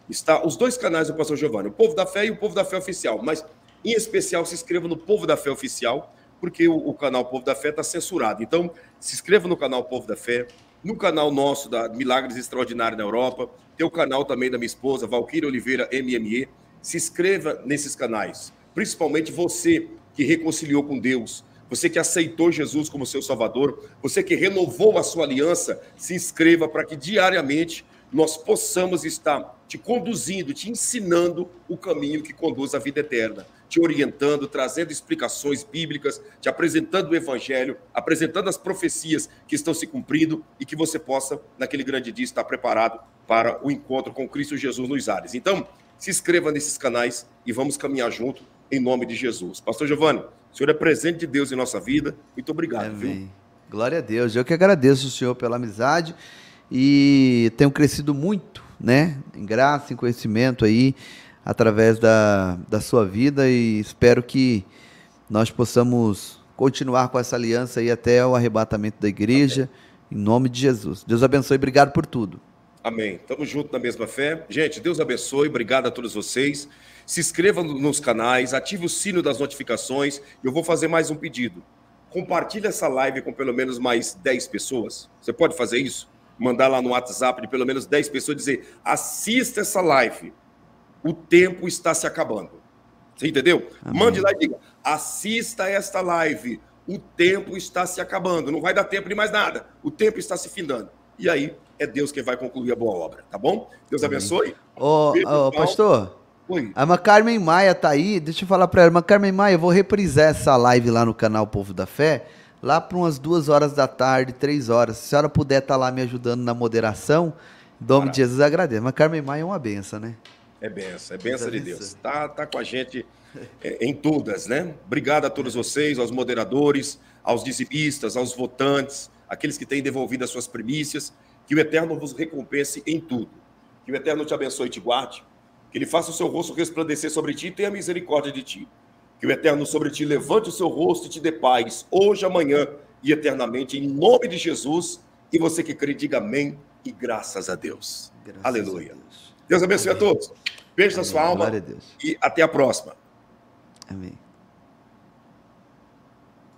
Está os dois canais do pastor Giovanni, o Povo da Fé e o Povo da Fé Oficial, mas em especial se inscreva no Povo da Fé Oficial, porque o canal Povo da Fé está censurado. Então, se inscreva no canal Povo da Fé, no canal nosso da Milagres Extraordinários na Europa, tem o canal também da minha esposa, Valquíria Oliveira MME. Se inscreva nesses canais, principalmente você que reconciliou com Deus, você que aceitou Jesus como seu Salvador, você que renovou a sua aliança, se inscreva para que diariamente nós possamos estar te conduzindo, te ensinando o caminho que conduz à vida eterna, te orientando, trazendo explicações bíblicas, te apresentando o Evangelho, apresentando as profecias que estão se cumprindo e que você possa, naquele grande dia, estar preparado para o encontro com Cristo Jesus nos ares. Então, se inscreva nesses canais e vamos caminhar junto em nome de Jesus. Pastor Giovanni, o Senhor é presente de Deus em nossa vida. Muito obrigado. Amém. Viu? Glória a Deus. Eu que agradeço o Senhor pela amizade e tenho crescido muito, né? Em graça, em conhecimento aí, através da sua vida, e espero que nós possamos continuar com essa aliança aí até o arrebatamento da igreja, Amém. Em nome de Jesus. Deus abençoe, obrigado por tudo. Amém. Estamos juntos na mesma fé. Gente, Deus abençoe, obrigado a todos vocês. Se inscrevam nos canais, ative o sino das notificações. Eu vou fazer mais um pedido. Compartilhe essa live com pelo menos mais 10 pessoas. Você pode fazer isso? Mandar lá no WhatsApp de pelo menos 10 pessoas e dizer, assista essa live. O tempo está se acabando. Você entendeu? Amém. Mande lá e diga, assista esta live. O tempo está se acabando. Não vai dar tempo de mais nada. O tempo está se findando. E aí, é Deus quem vai concluir a boa obra, tá bom? Deus abençoe. Pastor, oi. A irmã Carmen Maia tá aí, deixa eu falar para ela, irmã Carmen Maia, eu vou reprisar essa live lá no canal Povo da Fé, lá para umas 2 horas da tarde, 3 horas, se a senhora puder estar lá me ajudando na moderação, em nome de Jesus, agradeço. Mas Carmen Maia é uma benção, né? É benção de Deus. Tá com a gente em todas, né? Obrigado a todos vocês, aos moderadores, aos dizimistas, aos votantes, aqueles que têm devolvido as suas primícias. Que o Eterno vos recompense em tudo. Que o Eterno te abençoe e te guarde. Que Ele faça o seu rosto resplandecer sobre ti e tenha misericórdia de ti. Que o Eterno sobre ti levante o seu rosto e te dê paz, hoje, amanhã e eternamente, em nome de Jesus. E você que crê, diga amém e graças a Deus. Graças Aleluia. A Deus abençoe Amém. A todos. Beijo na sua alma e até a próxima. Amém.